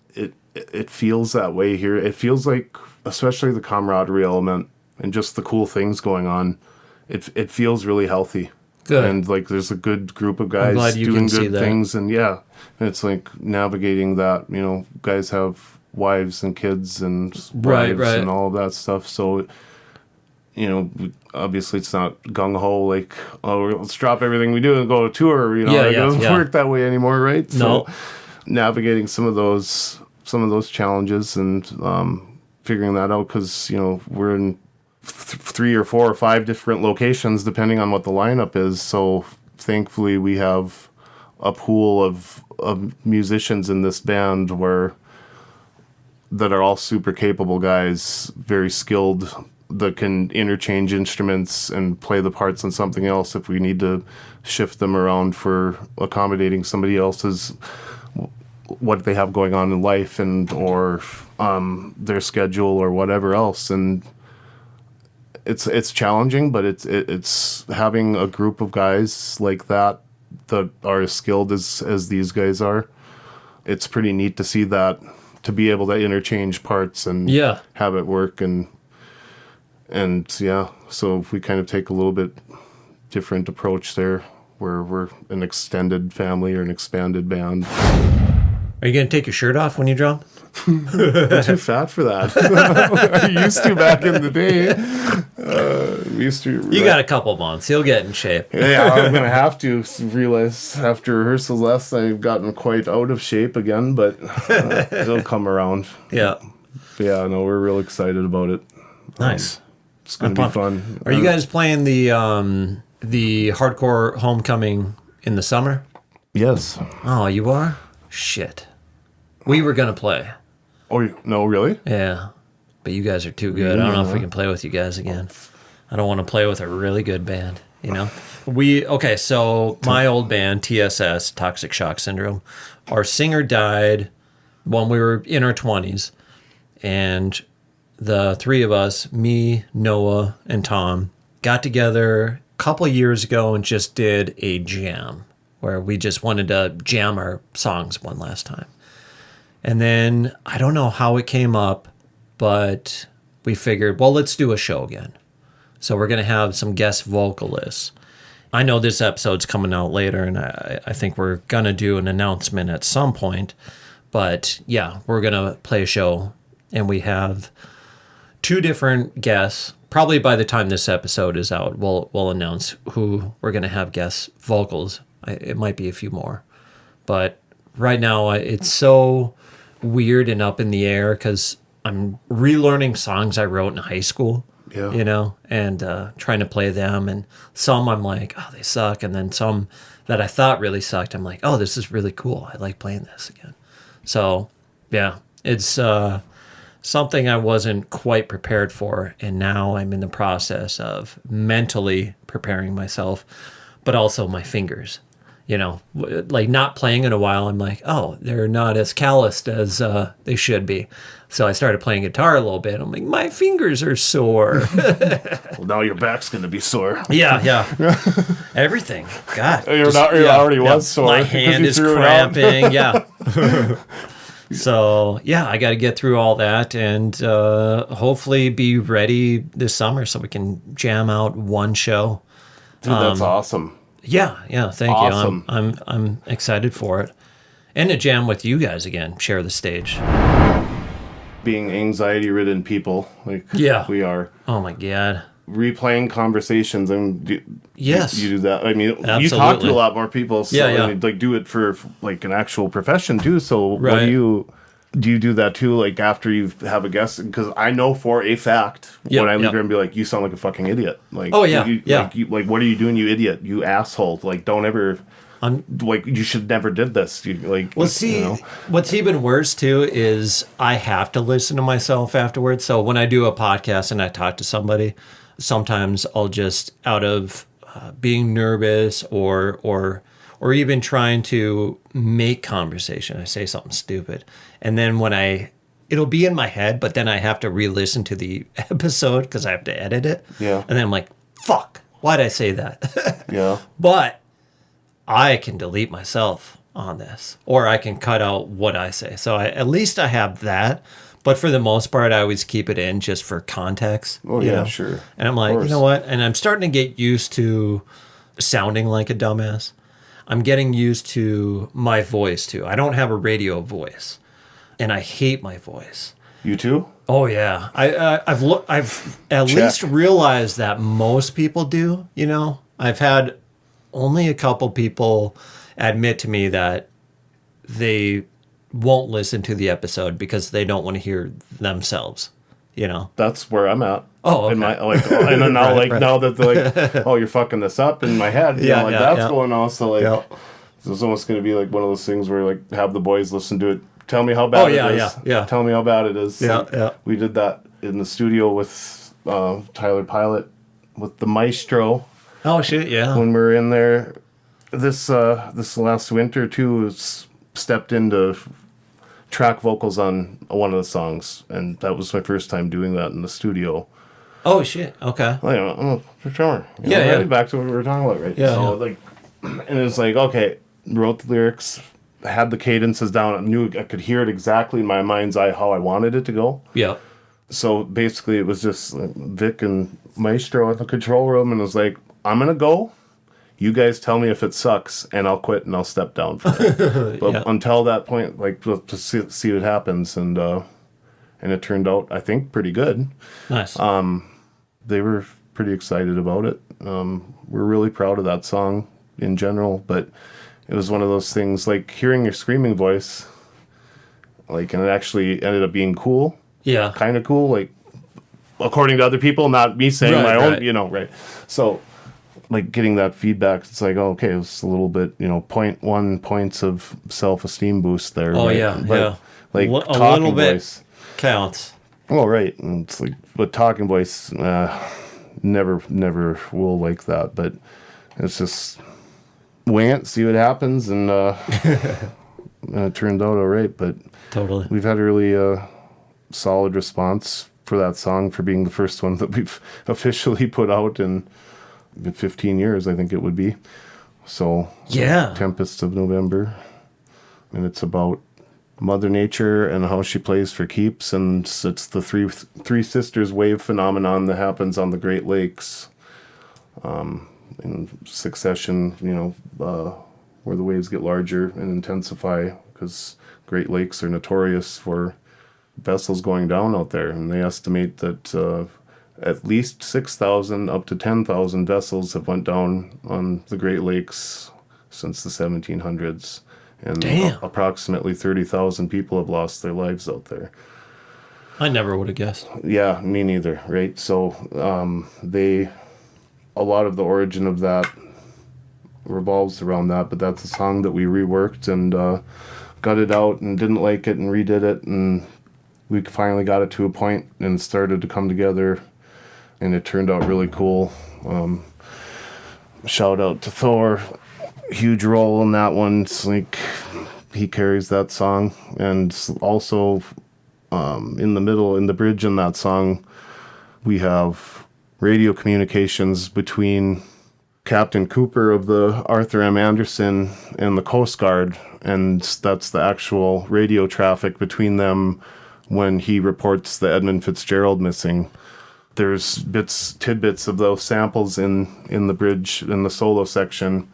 Speaker 1: it feels that way here, it feels like, especially the camaraderie element and just the cool things going on, it feels really healthy.
Speaker 2: Good.
Speaker 1: And like there's a good group of
Speaker 2: I'm glad
Speaker 1: guys
Speaker 2: you
Speaker 1: doing
Speaker 2: can see
Speaker 1: good
Speaker 2: that.
Speaker 1: things, and yeah, it's like navigating that. You know, guys have wives and kids and wives
Speaker 2: right.
Speaker 1: and all of that stuff. So, you know, obviously it's not gung ho like, oh, let's drop everything we do and go to tour. You know,
Speaker 2: Yeah,
Speaker 1: it doesn't
Speaker 2: yeah.
Speaker 1: work that way anymore, right?
Speaker 2: No.
Speaker 1: So navigating some of those challenges and figuring that out, because you know we're in 3 or 4 or 5 different locations depending on what the lineup is. So thankfully we have a pool of musicians in this band that are all super capable guys, very skilled, that can interchange instruments and play the parts on something else if we need to shift them around for accommodating somebody else's what they have going on in life and or their schedule or whatever else. And it's challenging, but it's having a group of guys like that are as skilled as these guys are. It's pretty neat to see that, to be able to interchange parts and have it work, and yeah, so we kind of take a little bit different approach there, where we're an extended family or an expanded band.
Speaker 2: Are you going to take your shirt off when you drum?
Speaker 1: I'm too fat for that. I used to back in the day.
Speaker 2: You got a couple months. You'll get in shape.
Speaker 1: Yeah, I'm going to have to realize after rehearsals last night I've gotten quite out of shape again, but it'll come around.
Speaker 2: Yeah.
Speaker 1: Yeah, no, we're real excited about it.
Speaker 2: Nice.
Speaker 1: It's going to be fun.
Speaker 2: Are you guys playing the hardcore homecoming in the summer?
Speaker 1: Yes.
Speaker 2: Oh, you are? Shit. We were going to play.
Speaker 1: Oh, no, really?
Speaker 2: Yeah. But you guys are too good. I don't know if we can play with you guys again. I don't want to play with a really good band, you know? So my old band, TSS, Toxic Shock Syndrome, our singer died when we were in our 20s. And the 3 of us, me, Noah, and Tom, got together a couple of years ago and just did a jam where we just wanted to jam our songs one last time. And then I don't know how it came up, but we figured, well, let's do a show again. So we're going to have some guest vocalists. I know this episode's coming out later, and I think we're going to do an announcement at some point. But yeah, we're going to play a show, and we have 2 different guests. Probably by the time this episode is out, we'll announce who we're going to have guest vocals. It might be a few more. But right now, it's so weird and up in the air because I'm relearning songs I wrote in high school, you know, and trying to play them. And some I'm like, oh, they suck. And then some that I thought really sucked, I'm like, oh, this is really cool. I like playing this again. So, yeah, it's something I wasn't quite prepared for. And now I'm in the process of mentally preparing myself, but also my fingers. You know, like not playing in a while, I'm like, oh, they're not as calloused as they should be. So I started playing guitar a little bit. I'm like, my fingers are sore.
Speaker 1: Well, now your back's going to be sore.
Speaker 2: Yeah. Everything. God.
Speaker 1: You already was sore.
Speaker 2: My hand is cramping. Yeah. So, yeah, I got to get through all that and hopefully be ready this summer so we can jam out one show.
Speaker 1: Dude, that's awesome.
Speaker 2: Yeah, thank
Speaker 1: Awesome.
Speaker 2: you. I'm excited for it. And to jam with you guys again, share the stage.
Speaker 1: Being anxiety-ridden people, like we are.
Speaker 2: Oh my God.
Speaker 1: Replaying conversations, and
Speaker 2: yes,
Speaker 1: you do that. I mean,
Speaker 2: absolutely.
Speaker 1: You talk to a lot more people, so
Speaker 2: and
Speaker 1: like do it for like an actual profession too. So
Speaker 2: right.
Speaker 1: What do you do that too? Like after you have a guest, because I know for a fact when I leave here and be like, you sound like a fucking idiot. Like,
Speaker 2: oh yeah,
Speaker 1: Like, what are you doing, you idiot? You asshole! Like, don't ever. Like, you should never did this.
Speaker 2: What's even worse too is I have to listen to myself afterwards. So when I do a podcast and I talk to somebody, sometimes I'll just out of being nervous or even trying to make conversation, I say something stupid, and then it'll be in my head, but then I have to re-listen to the episode because I have to edit it.
Speaker 1: Yeah,
Speaker 2: and then I'm like, fuck, why'd I say that?
Speaker 1: Yeah,
Speaker 2: but I can delete myself on this, or I can cut out what I say. So at least I have that. But for the most part, I always keep it in just for context.
Speaker 1: Oh, yeah, sure.
Speaker 2: And I'm like, you know what? And I'm starting to get used to sounding like a dumbass. I'm getting used to my voice too. I don't have a radio voice, and I hate my voice.
Speaker 1: You too?
Speaker 2: Oh yeah, I've at least realized that most people do. You know, I've had only a couple people admit to me that they won't listen to the episode because they don't want to hear themselves. You know,
Speaker 1: that's where I'm at.
Speaker 2: Oh, okay.
Speaker 1: In my, and then now, now that they're like, oh, you're fucking this up in my head. That's going on. So it's almost going to be like one of those things where like have the boys listen to it. Tell me how bad it is.
Speaker 2: Yeah.
Speaker 1: Tell me how bad it is.
Speaker 2: Yeah.
Speaker 1: We did that in the studio with Tyler Pilot with the Maestro.
Speaker 2: Oh shit! Yeah.
Speaker 1: When we were in there, this last winter too, stepped into track vocals on one of the songs, and that was my first time doing that in the studio.
Speaker 2: Oh shit! Okay.
Speaker 1: For sure. Back to what we were talking about, right?
Speaker 2: Yeah.
Speaker 1: So and it was like, okay, wrote the lyrics, had the cadences down, I knew I could hear it exactly in my mind's eye how I wanted it to go.
Speaker 2: Yeah.
Speaker 1: So basically, it was just Vic and Maestro at the control room, and it was like, I'm gonna go. You guys tell me if it sucks, and I'll quit and I'll step down from it. But until that point, like, to see what happens, and it turned out, I think, pretty good.
Speaker 2: Nice.
Speaker 1: They were pretty excited about it. We're really proud of that song in general, but it was one of those things, like hearing your screaming voice, like, and it actually ended up being cool.
Speaker 2: Yeah.
Speaker 1: Kind of cool, like, according to other people, not me saying my own, right. So, like, getting that feedback, it's like, oh, okay, it's a little bit, 0.1 points of self-esteem boost there.
Speaker 2: Oh,
Speaker 1: right?
Speaker 2: yeah,
Speaker 1: But, like,
Speaker 2: a
Speaker 1: talking
Speaker 2: little bit
Speaker 1: voice
Speaker 2: counts.
Speaker 1: Oh, right. And it's like, but talking voice, never will like that. But it's just wing it, see what happens, and it turned out all right. But
Speaker 2: totally,
Speaker 1: we've had a really solid response for that song, for being the first one that we've officially put out in 15 years, I think it would be. So
Speaker 2: yeah,
Speaker 1: Tempests of November, and it's about Mother Nature and how she plays for keeps, and it's the three sisters wave phenomenon that happens on the Great Lakes in succession, where the waves get larger and intensify, because Great Lakes are notorious for vessels going down out there, and they estimate that at least 6,000 up to 10,000 vessels have went down on the Great Lakes since the 1700s. And approximately 30,000 people have lost their lives out there.
Speaker 2: I never would have guessed.
Speaker 1: Yeah, me neither, right? So a lot of the origin of that revolves around that, but that's a song that we reworked and got it out and didn't like it and redid it, and we finally got it to a point and started to come together, and it turned out really cool. Shout out to Thor. Huge role in that one. It's like he carries that song, and also in the middle, in the bridge in that song, we have radio communications between Captain Cooper of the Arthur M. Anderson and the Coast Guard, and that's the actual radio traffic between them when he reports the Edmund Fitzgerald missing. There's tidbits of those samples in the bridge, in the solo section,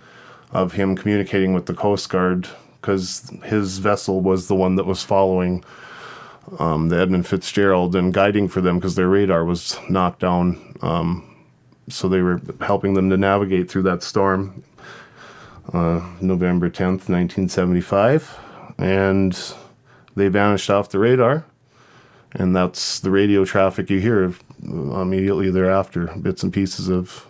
Speaker 1: of him communicating with the Coast Guard, because his vessel was the one that was following the Edmund Fitzgerald and guiding for them, because their radar was knocked down. So they were helping them to navigate through that storm. November 10th, 1975. And they vanished off the radar. And that's the radio traffic you hear immediately thereafter. Bits and pieces of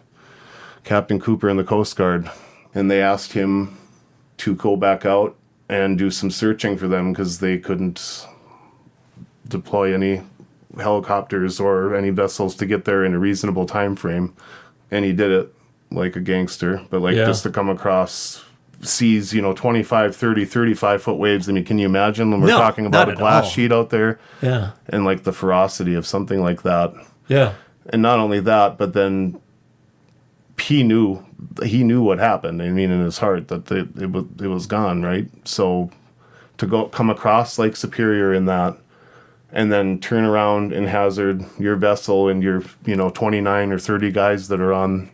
Speaker 1: Captain Cooper and the Coast Guard. And they asked him to go back out and do some searching for them, because they couldn't deploy any helicopters or any vessels to get there in a reasonable time frame. And he did it like a gangster, but just to come across seas, 25, 30, 35 foot waves. I mean, can you imagine when we're talking about a glass sheet out there?
Speaker 2: Yeah.
Speaker 1: And like the ferocity of something like that.
Speaker 2: Yeah.
Speaker 1: And not only that, but then he knew what happened. I mean, in his heart, that it was gone, right? So to come across Lake Superior in that, and then turn around and hazard your vessel and your 29 or 30 guys that are on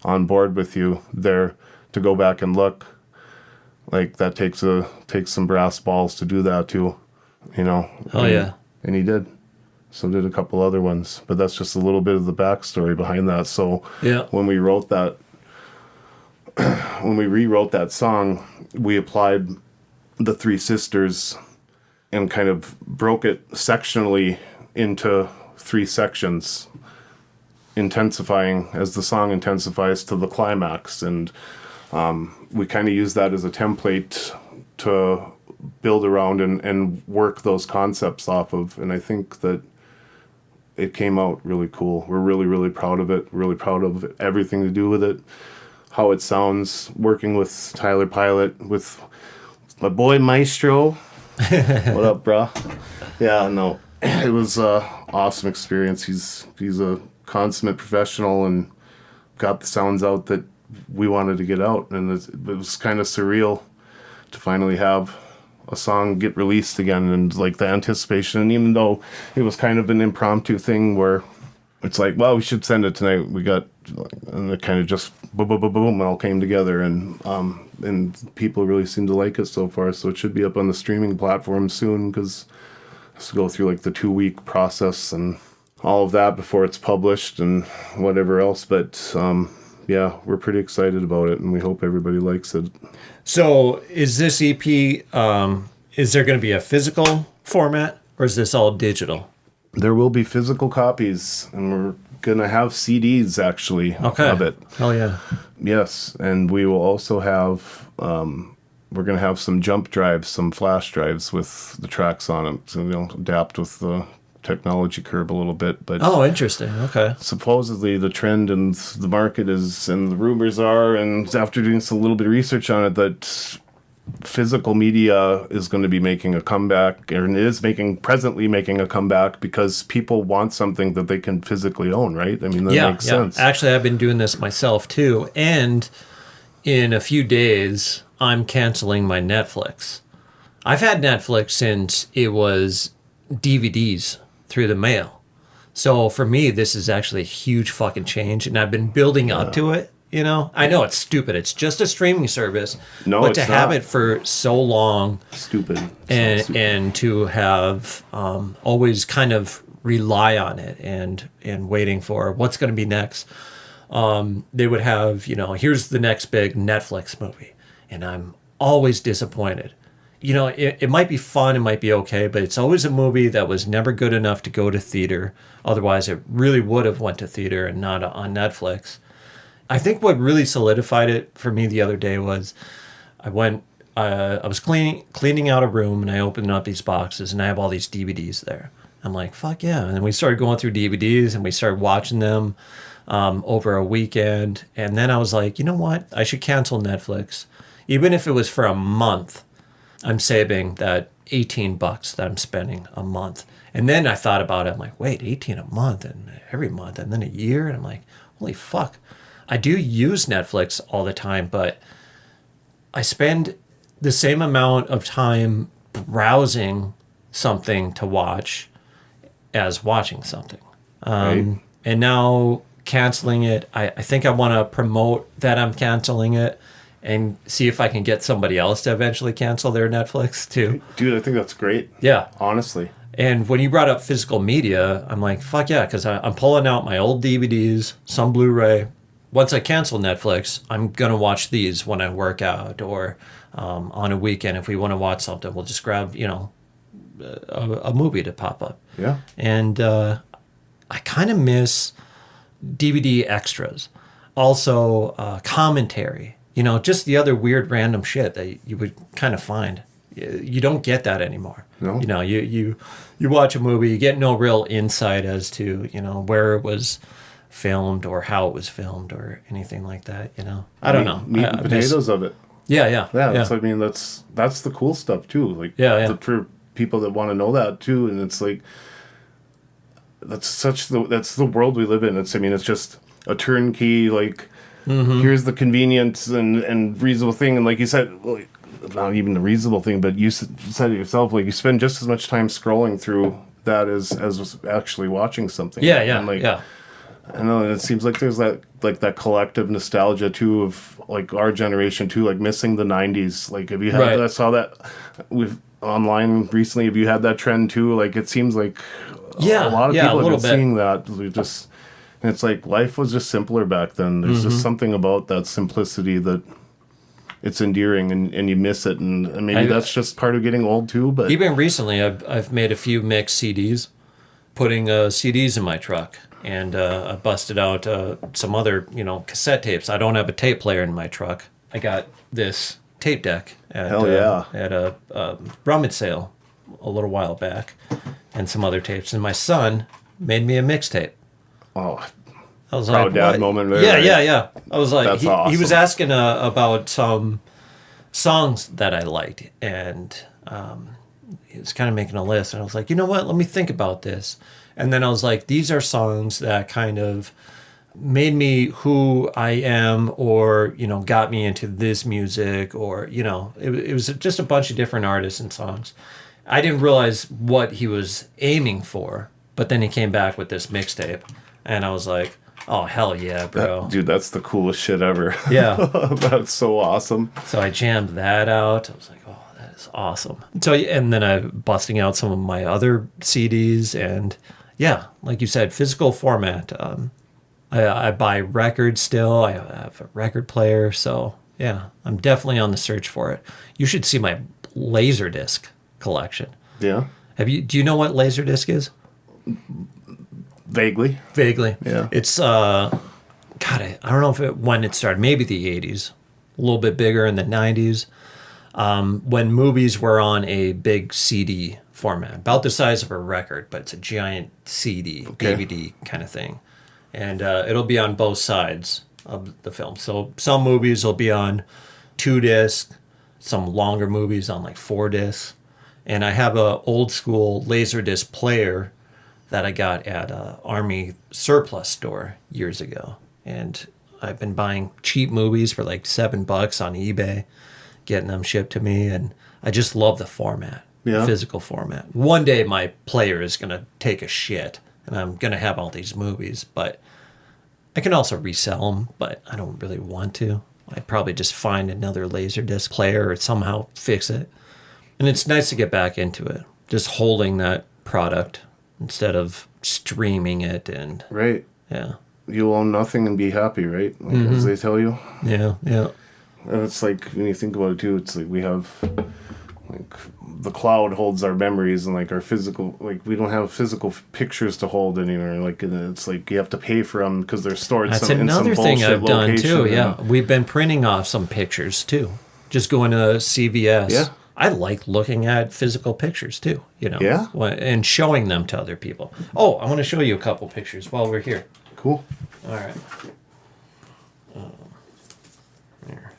Speaker 1: on board with you there to go back and look. Like that takes some brass balls to do that too, you know.
Speaker 2: Oh yeah.
Speaker 1: And he did. So did a couple other ones, but that's just a little bit of the backstory behind that. So
Speaker 2: yeah,
Speaker 1: when we rewrote that song, we applied the Three Sisters and kind of broke it sectionally into 3 sections, intensifying as the song intensifies to the climax. And we kind of use that as a template to build around and work those concepts off of. And I think that it came out really cool. We're really, really proud of it. Really proud of everything to do with it. How it sounds, working with Tyler Pilot, with my boy Maestro. What up, brah? Yeah, no, it was an awesome experience. He's a consummate professional and got the sounds out that we wanted to get out. And it was kind of surreal to finally have a song get released again, and like the anticipation. And even though it was kind of an impromptu thing where it's like, well, we should send it tonight, and it kind of just boom, all came together, and people really seem to like it so far. So it should be up on the streaming platform soon, because it has to go through like the 2-week process and all of that before it's published and whatever else. But yeah, we're pretty excited about it, and we hope everybody likes it.
Speaker 2: So is this EP, is there going to be a physical format, or is this all digital?
Speaker 1: There will be physical copies, and we're going to have CDs, actually, of it.
Speaker 2: Oh, yeah.
Speaker 1: Yes, and we will also have, we're going to have some jump drives, some flash drives with the tracks on them, so they'll adapt with the technology curve a little bit. But
Speaker 2: oh, interesting. Okay.
Speaker 1: supposedly the trend and the market is, and the rumors are, and after doing a little bit of research on it, that physical media is going to be making a comeback, and is presently making a comeback, because people want something that they can physically own, right? I mean, that makes sense.
Speaker 2: Actually, I've been doing this myself too, and in a few days, I'm canceling my Netflix. I've had Netflix since it was DVDs through the mail. So for me, this is actually a huge fucking change, and I've been building up to it. You know, I know it's stupid. It's just a streaming service.
Speaker 1: No,
Speaker 2: but
Speaker 1: it's
Speaker 2: to have it for so long,
Speaker 1: stupid.
Speaker 2: and to have always kind of rely on it and waiting for what's going to be next. They would have, here's the next big Netflix movie, and I'm always disappointed. It might be fun, it might be okay, but it's always a movie that was never good enough to go to theater. Otherwise, it really would have went to theater and not on Netflix. I think what really solidified it for me the other day was I was cleaning out a room, and I opened up these boxes, and I have all these DVDs there. I'm like, fuck yeah. And then we started going through DVDs, and we started watching them over a weekend. And then I was like, you know what? I should cancel Netflix. Even if it was for a month, I'm saving that $18 that I'm spending a month. And then I thought about it. I'm like, wait, 18 a month and every month and then a year? And I'm like, holy fuck. I do use Netflix all the time, but I spend the same amount of time browsing something to watch as watching something.
Speaker 1: Right.
Speaker 2: And now canceling it, I think I want to promote that I'm canceling it and see if I can get somebody else to eventually cancel their Netflix too.
Speaker 1: Dude, I think that's great.
Speaker 2: Yeah.
Speaker 1: Honestly.
Speaker 2: And when you brought up physical media, I'm like, fuck yeah, because I'm pulling out my old DVDs, some Blu-ray. Once I cancel Netflix, I'm going to watch these when I work out or on a weekend. If we want to watch something, we'll just grab, a movie to pop up.
Speaker 1: Yeah.
Speaker 2: And I kind of miss DVD extras. Also, commentary. Just the other weird random shit that you would kind of find. You don't get that anymore.
Speaker 1: No.
Speaker 2: You watch a movie, you get no real insight as to, where it was filmed or how it was filmed or anything like that, I don't know.
Speaker 1: Meat and potatoes of it.
Speaker 2: Yeah.
Speaker 1: That's, I mean, that's the cool stuff too. Like, for people that want to know that too. And it's like, that's the world we live in. It's just a turnkey, like, here's the convenience and reasonable thing. And like you said, well, not even the reasonable thing, but you said it yourself, like you spend just as much time scrolling through that as actually watching something.
Speaker 2: Yeah.
Speaker 1: And like,
Speaker 2: yeah.
Speaker 1: I know, and it seems like there's that collective nostalgia too of like our generation too, like missing the '90s. Like, have you had that? I saw that with online recently. Have you had that trend too? Like, it seems like a lot of people have been seeing that. And it's like life was just simpler back then. There's just something about that simplicity that it's endearing, and you miss it, and maybe that's just part of getting old too. But
Speaker 2: even recently, I've made a few mixed CDs, putting CDs in my truck. And I busted out some other, cassette tapes. I don't have a tape player in my truck. I got this tape deck at a rummage sale a little while back, and some other tapes. And my son made me a mixtape.
Speaker 1: Oh,
Speaker 2: I was
Speaker 1: proud dad moment there.
Speaker 2: Yeah. I was like,
Speaker 1: That's awesome.
Speaker 2: He was asking about some songs that I liked, and he was kind of making a list. And I was like, you know what? Let me think about this. And then I was like, these are songs that kind of made me who I am, or, got me into this music, or, it was just a bunch of different artists and songs. I didn't realize what he was aiming for, but then he came back with this mixtape, and I was like, oh, hell yeah, bro.
Speaker 1: Dude, that's the coolest shit ever.
Speaker 2: Yeah.
Speaker 1: That's so awesome.
Speaker 2: So I jammed that out. I was like, oh, that is awesome. So, and then I'm busting out some of my other CDs, and yeah, like you said, physical format. I buy records still. I have a record player. So yeah, I'm definitely on the search for it. You should see my Laserdisc collection.
Speaker 1: Yeah.
Speaker 2: Do you know what Laserdisc is?
Speaker 1: Vaguely.
Speaker 2: Yeah. It's, I don't know when it started. Maybe the 80s. A little bit bigger in the 90s. When movies were on a big CD format, about the size of a record, but it's a giant CD, DVD kind of thing. And it'll be on both sides of the film. So some movies will be on 2 discs, some longer movies on like 4 discs. And I have a old school Laserdisc player that I got at a Army surplus store years ago. And I've been buying cheap movies for like $7 on eBay, getting them shipped to me, and I just love the format. Yeah. Physical format. One day my player is going to take a shit, and I'm going to have all these movies, but I can also resell them, but I don't really want to. I'd probably just find another Laserdisc player or somehow fix it. And it's nice to get back into it, just holding that product instead of streaming it. And
Speaker 1: right.
Speaker 2: Yeah.
Speaker 1: You'll own nothing and be happy, right? Like, as they tell you.
Speaker 2: Yeah.
Speaker 1: And it's like, when you think about it too, it's like we have, like, the cloud holds our memories, and like our physical, like we don't have physical pictures to hold anymore. Like, and it's like you have to pay for them because they're stored in some bullshit location. That's another thing I've done too. Yeah, we've been printing off some pictures too. Just going to CVS. Yeah. I like looking at physical pictures too. Yeah. And showing them to other people. Oh, I want to show you a couple pictures while we're here. Cool.
Speaker 2: All right. Here.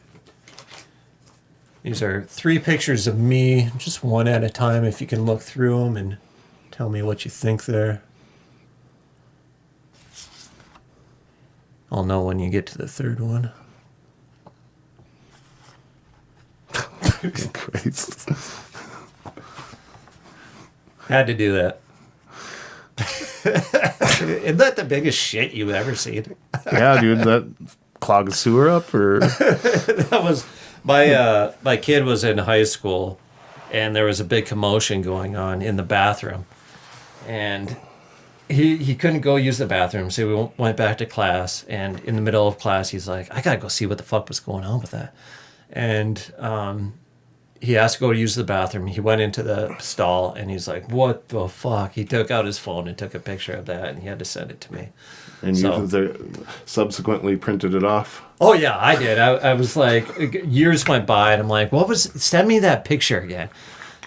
Speaker 2: These are 3 pictures of me, just one at a time, if you can look through them and tell me what you think there. I'll know when you get to the 3rd one.
Speaker 1: Christ.
Speaker 2: Had to do that. Isn't that the biggest shit you've ever seen?
Speaker 1: Yeah, dude, that clog a sewer up, or
Speaker 2: that was my kid was in high school, and there was a big commotion going on in the bathroom, and he couldn't go use the bathroom, so we went back to class. And in the middle of class, he's like, "I gotta go see what the fuck was going on with that," and he asked to go use the bathroom. He went into the stall, and he's like, "What the fuck?" He took out his phone and took a picture of that, and he had to send it to me.
Speaker 1: And you subsequently printed it off?
Speaker 2: Oh, yeah, I did. I was like, years went by, and I'm like, send me that picture again.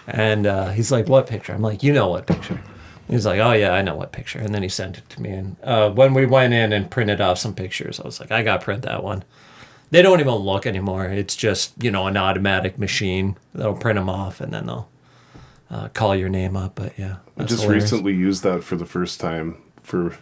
Speaker 2: And he's like, what picture? I'm like, you know what picture. He's like, oh, yeah, I know what picture. And then he sent it to me. And when we went in and printed off some pictures, I was like, I got to print that one. They don't even look anymore. It's just, an automatic machine that'll print them off, and then they'll call your name up. But yeah,
Speaker 1: I just recently used that for the first time for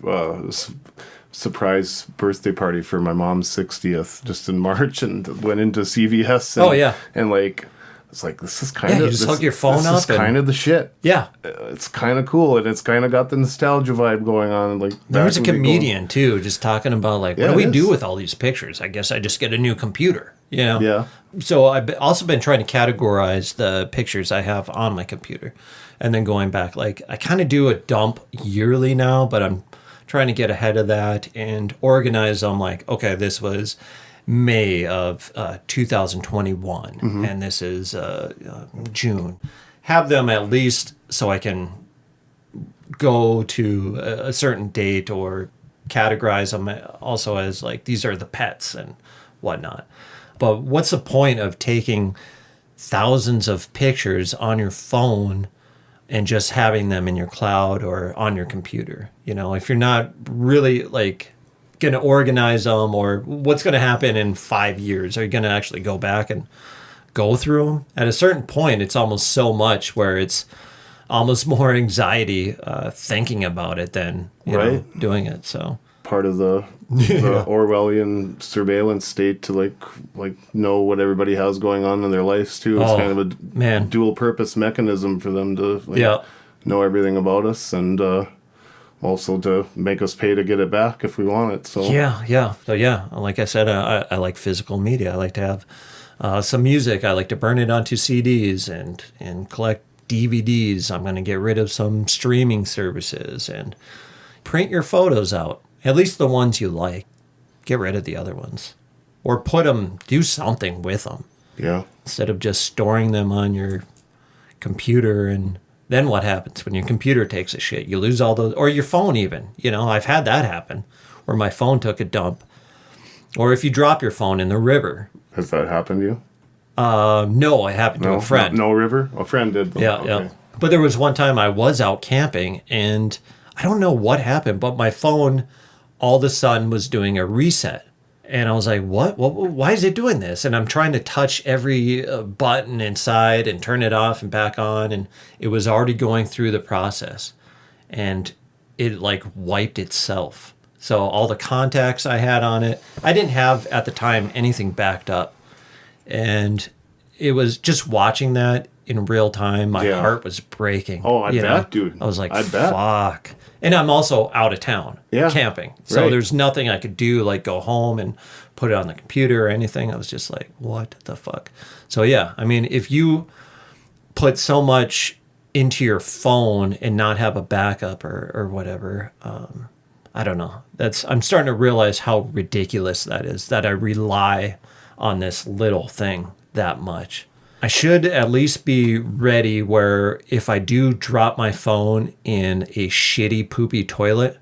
Speaker 1: surprise birthday party for my mom's 60th, just in March, and went into CVS. And,
Speaker 2: oh yeah,
Speaker 1: and like It's like, this is kind of...
Speaker 2: you just hook your phone up.
Speaker 1: This is kind of the shit.
Speaker 2: Yeah.
Speaker 1: It's kind of cool, and it's kind of got the nostalgia vibe going on. Like,
Speaker 2: there was a comedian, too, just talking about, like, what do we do with all these pictures? I guess I just get a new computer, you know?
Speaker 1: Yeah.
Speaker 2: So I've also been trying to categorize the pictures I have on my computer. And then going back, like, I kind of do a dump yearly now, but I'm trying to get ahead of that and organize them. Like, okay, this was May of 2021, and this is June. Have them at least so I can go to a certain date, or categorize them also as, like, these are the pets and whatnot. But what's the point of taking thousands of pictures on your phone and just having them in your cloud or on your computer? You know, if you're not really, like, going to organize them, or what's going to happen in 5 years? Are you going to actually go back and go through them? At a certain point, it's almost so much where it's almost more anxiety thinking about it than you know, doing it. So
Speaker 1: part of the Orwellian surveillance state to like know what everybody has going on in their lives too. It's kind of a dual purpose mechanism for them to know everything about us, and also to make us pay to get it back if we want it. So like I said, I like physical media. I like to have some music. I like to burn it onto CDs and collect DVDs. I'm going to get rid of some streaming services and print your photos out. At least the ones you like. Get rid of the other ones. Or do something with them. Yeah. Instead of just storing them on your computer, and then what happens when your computer takes a shit? You lose all those, or your phone even. You know, I've had that happen, where my phone took a dump. Or if you drop your phone in the river. Has that happened to you?
Speaker 2: No, it happened to a friend.
Speaker 1: No river? A friend did.
Speaker 2: Yeah. But there was one time I was out camping, and I don't know what happened, but my phone all of a sudden was doing a reset. And I was like, what? Why is it doing this? And I'm trying to touch every button inside and turn it off and back on. And it was already going through the process. And it like wiped itself. So all the contacts I had on it, I didn't have at the time anything backed up. And it was just watching that in real time. My heart was breaking.
Speaker 1: Oh, I bet, dude.
Speaker 2: I was like, fuck. And I'm also out of town camping. So there's nothing I could do, like go home and put it on the computer or anything. I was just like, what the fuck? So, yeah, I mean, if you put so much into your phone and not have a backup or whatever, I don't know. I'm starting to realize how ridiculous that is, that I rely on this little thing that much. I should at least be ready where if I do drop my phone in a shitty, poopy toilet,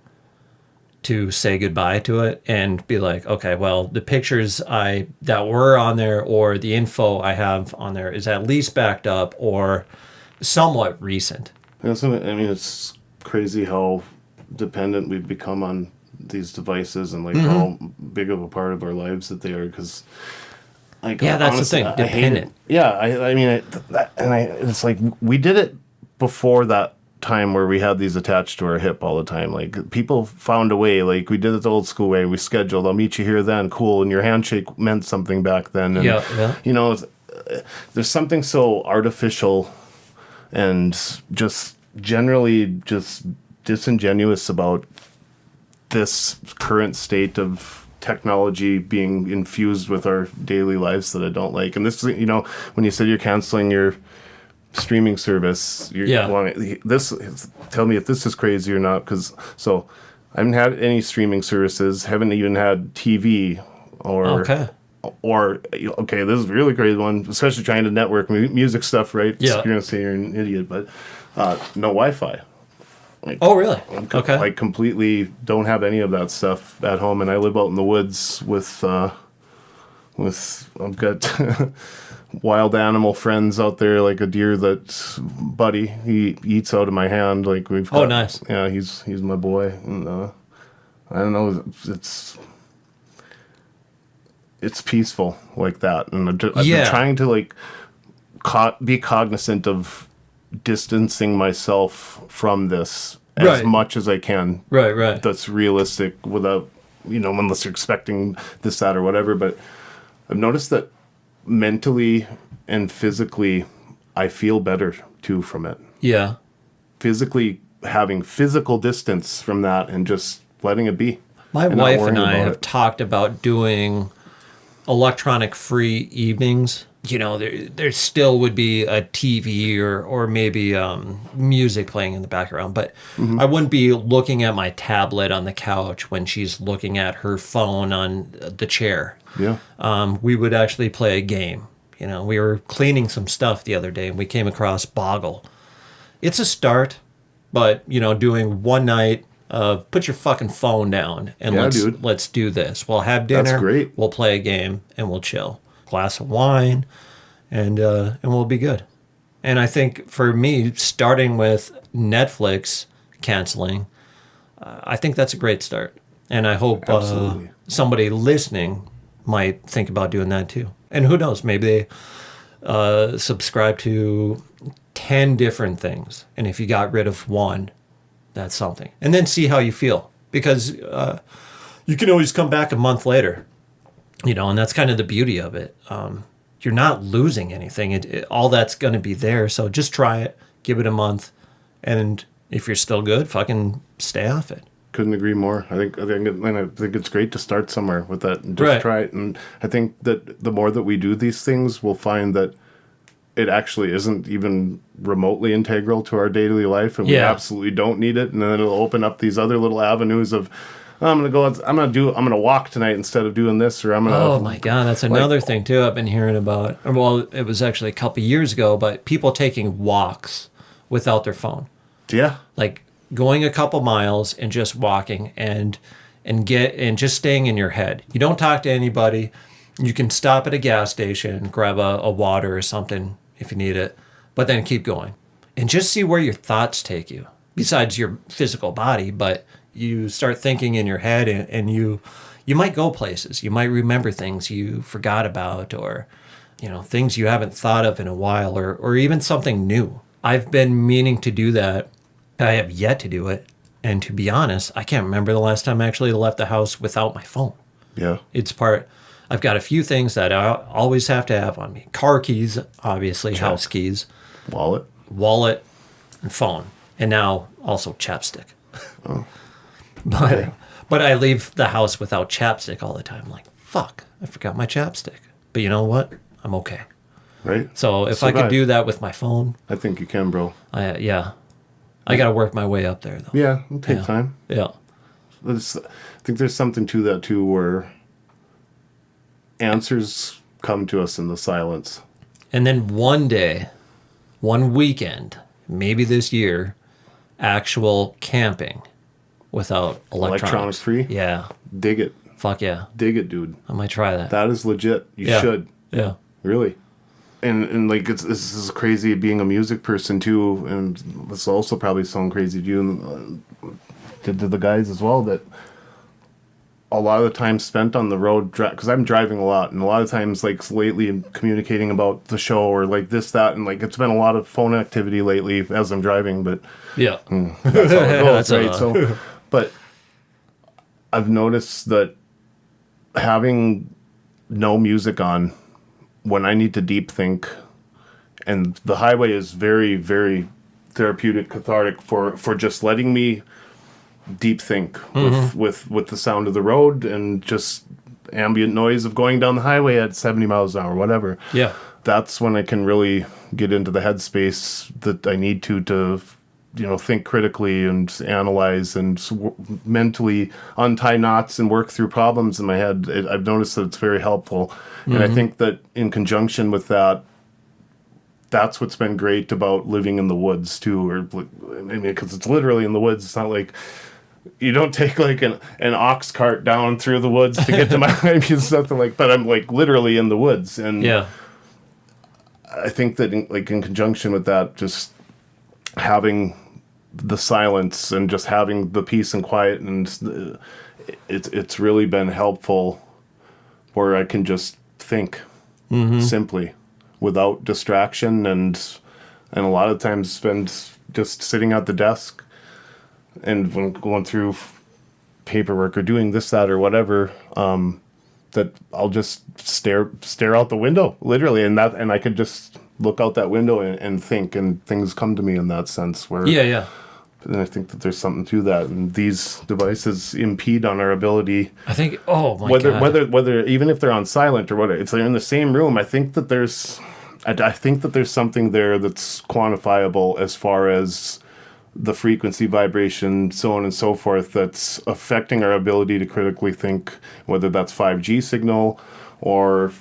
Speaker 2: to say goodbye to it and be like, okay, well, the pictures that were on there or the info I have on there is at least backed up or somewhat recent.
Speaker 1: I mean, it's crazy how dependent we've become on these devices and like how big of a part of our lives that they are, because... Like,
Speaker 2: yeah, that's honestly, the thing. Dependent.
Speaker 1: I mean, it's like we did it before that time where we had these attached to our hip all the time. Like people found a way. Like we did it the old school way. We scheduled. I'll meet you here then. Cool. And your handshake meant something back then. And, you know, there's something so artificial and just generally just disingenuous about this current state of technology being infused with our daily lives that I don't like. And this is, you know, when you said you're canceling your streaming service, tell me if this is crazy or not, because I haven't had any streaming services, haven't even had TV or this is a really crazy one, especially trying to network music stuff, right? Yeah. So you're gonna say you're an idiot, but no Wi-Fi. Like,
Speaker 2: oh, really?
Speaker 1: Okay. I completely don't have any of that stuff at home, and I live out in the woods with I've got wild animal friends out there, like a deer that's Buddy. He eats out of my hand. Like we've got,
Speaker 2: nice.
Speaker 1: Yeah, he's my boy, and I don't know. It's peaceful like that, and I've been trying to like be cognizant of distancing myself from this as much as I can. Right. That's realistic without, you know, unless you're expecting this, that, or whatever. But I've noticed that mentally and physically, I feel better too from it.
Speaker 2: Yeah.
Speaker 1: Physically having physical distance from that and just letting it be.
Speaker 2: My
Speaker 1: and not
Speaker 2: wife
Speaker 1: worrying
Speaker 2: and I
Speaker 1: about
Speaker 2: have
Speaker 1: it.
Speaker 2: talked about doing electronic free evenings. You know, there still would be a TV or maybe music playing in the background, but I wouldn't be looking at my tablet on the couch when she's looking at her phone on the chair.
Speaker 1: Yeah.
Speaker 2: We would actually play a game. You know, we were cleaning some stuff the other day and we came across Boggle. It's a start, but, you know, doing one night of put your fucking phone down and let's do this. We'll have dinner.
Speaker 1: That's great.
Speaker 2: We'll play a game and we'll chill. Glass of wine, and we'll be good. And I think for me, starting with Netflix canceling, I think that's a great start. And I hope somebody listening might think about doing that too. And who knows, maybe they subscribe to 10 different things. And if you got rid of one, that's something. And then see how you feel. Because you can always come back a month later. You know, and that's kind of the beauty of it. You're not losing anything. All that's going to be there. So just try it. Give it a month. And if you're still good, fucking stay off it.
Speaker 1: Couldn't agree more. I think it's great to start somewhere with that and just try it. And I think that the more that we do these things, we'll find that it actually isn't even remotely integral to our daily life, and we absolutely don't need it. And then it'll open up these other little avenues of, I'm gonna walk tonight instead of doing this, or I'm gonna.
Speaker 2: Oh my God, that's another thing too. I've been hearing about. Well, it was actually a couple years ago, but people taking walks without their phone.
Speaker 1: Yeah.
Speaker 2: Like going a couple miles and just walking and just staying in your head. You don't talk to anybody. You can stop at a gas station, grab a water or something if you need it, but then keep going and just see where your thoughts take you. Besides your physical body, but you start thinking in your head and you might go places. You might remember things you forgot about, or, you know, things you haven't thought of in a while, or even something new. I've been meaning to do that. I have yet to do it. And to be honest, I can't remember the last time I actually left the house without my phone.
Speaker 1: Yeah.
Speaker 2: I've got a few things that I always have to have on me. Car keys, obviously, house keys. Wallet, and phone. And now also chapstick.
Speaker 1: Oh.
Speaker 2: But I leave the house without chapstick all the time. I'm like, fuck, I forgot my chapstick. But you know what? I'm okay.
Speaker 1: Right.
Speaker 2: So if I could do that with my phone.
Speaker 1: I think you can, bro.
Speaker 2: I got to work my way up there, though.
Speaker 1: Yeah, it'll take time.
Speaker 2: Yeah.
Speaker 1: I think there's something to that, too, where answers come to us in the silence.
Speaker 2: And then one day, one weekend, maybe this year, actual camping without electronics.
Speaker 1: Free?
Speaker 2: Yeah.
Speaker 1: Dig it.
Speaker 2: Fuck yeah.
Speaker 1: Dig it, dude.
Speaker 2: I might try that.
Speaker 1: That is legit. You should.
Speaker 2: Yeah.
Speaker 1: Really. And like, this is crazy being a music person, too, and this also probably sound crazy to you and to the guys as well, that a lot of the time spent on the road, because I'm driving a lot, and a lot of times, like, lately, I'm communicating about the show or, like, this, that, and, like, it's been a lot of phone activity lately as I'm driving, but
Speaker 2: yeah,
Speaker 1: that's how it goes, right? So, but I've noticed that having no music on when I need to deep think, and the highway is very, very therapeutic, cathartic for just letting me deep think with the sound of the road and just ambient noise of going down the highway at 70 miles an hour, whatever.
Speaker 2: Yeah.
Speaker 1: That's when I can really get into the headspace that I need to think critically and analyze and mentally untie knots and work through problems in my head. I've noticed that it's very helpful. And I think that in conjunction with that, that's what's been great about living in the woods too, because it's literally in the woods. It's not like you don't take like an ox cart down through the woods to get to my it's nothing like. But I'm like literally in the woods, and I think that in conjunction with that, just having the silence and just having the peace and quiet, and it's really been helpful, where I can just think simply without distraction, and a lot of times spend just sitting at the desk and when going through paperwork or doing this, that, or whatever, that I'll just stare out the window, literally, and I could just look out that window and think, and things come to me in that sense. Where
Speaker 2: Yeah.
Speaker 1: And I think that there's something to that, and these devices impede on our ability.
Speaker 2: I think, oh my God.
Speaker 1: Whether even if they're on silent or whatever, if they're in the same room, I think that there's something there that's quantifiable as far as the frequency, vibration, so on and so forth, that's affecting our ability to critically think, whether that's 5G signal or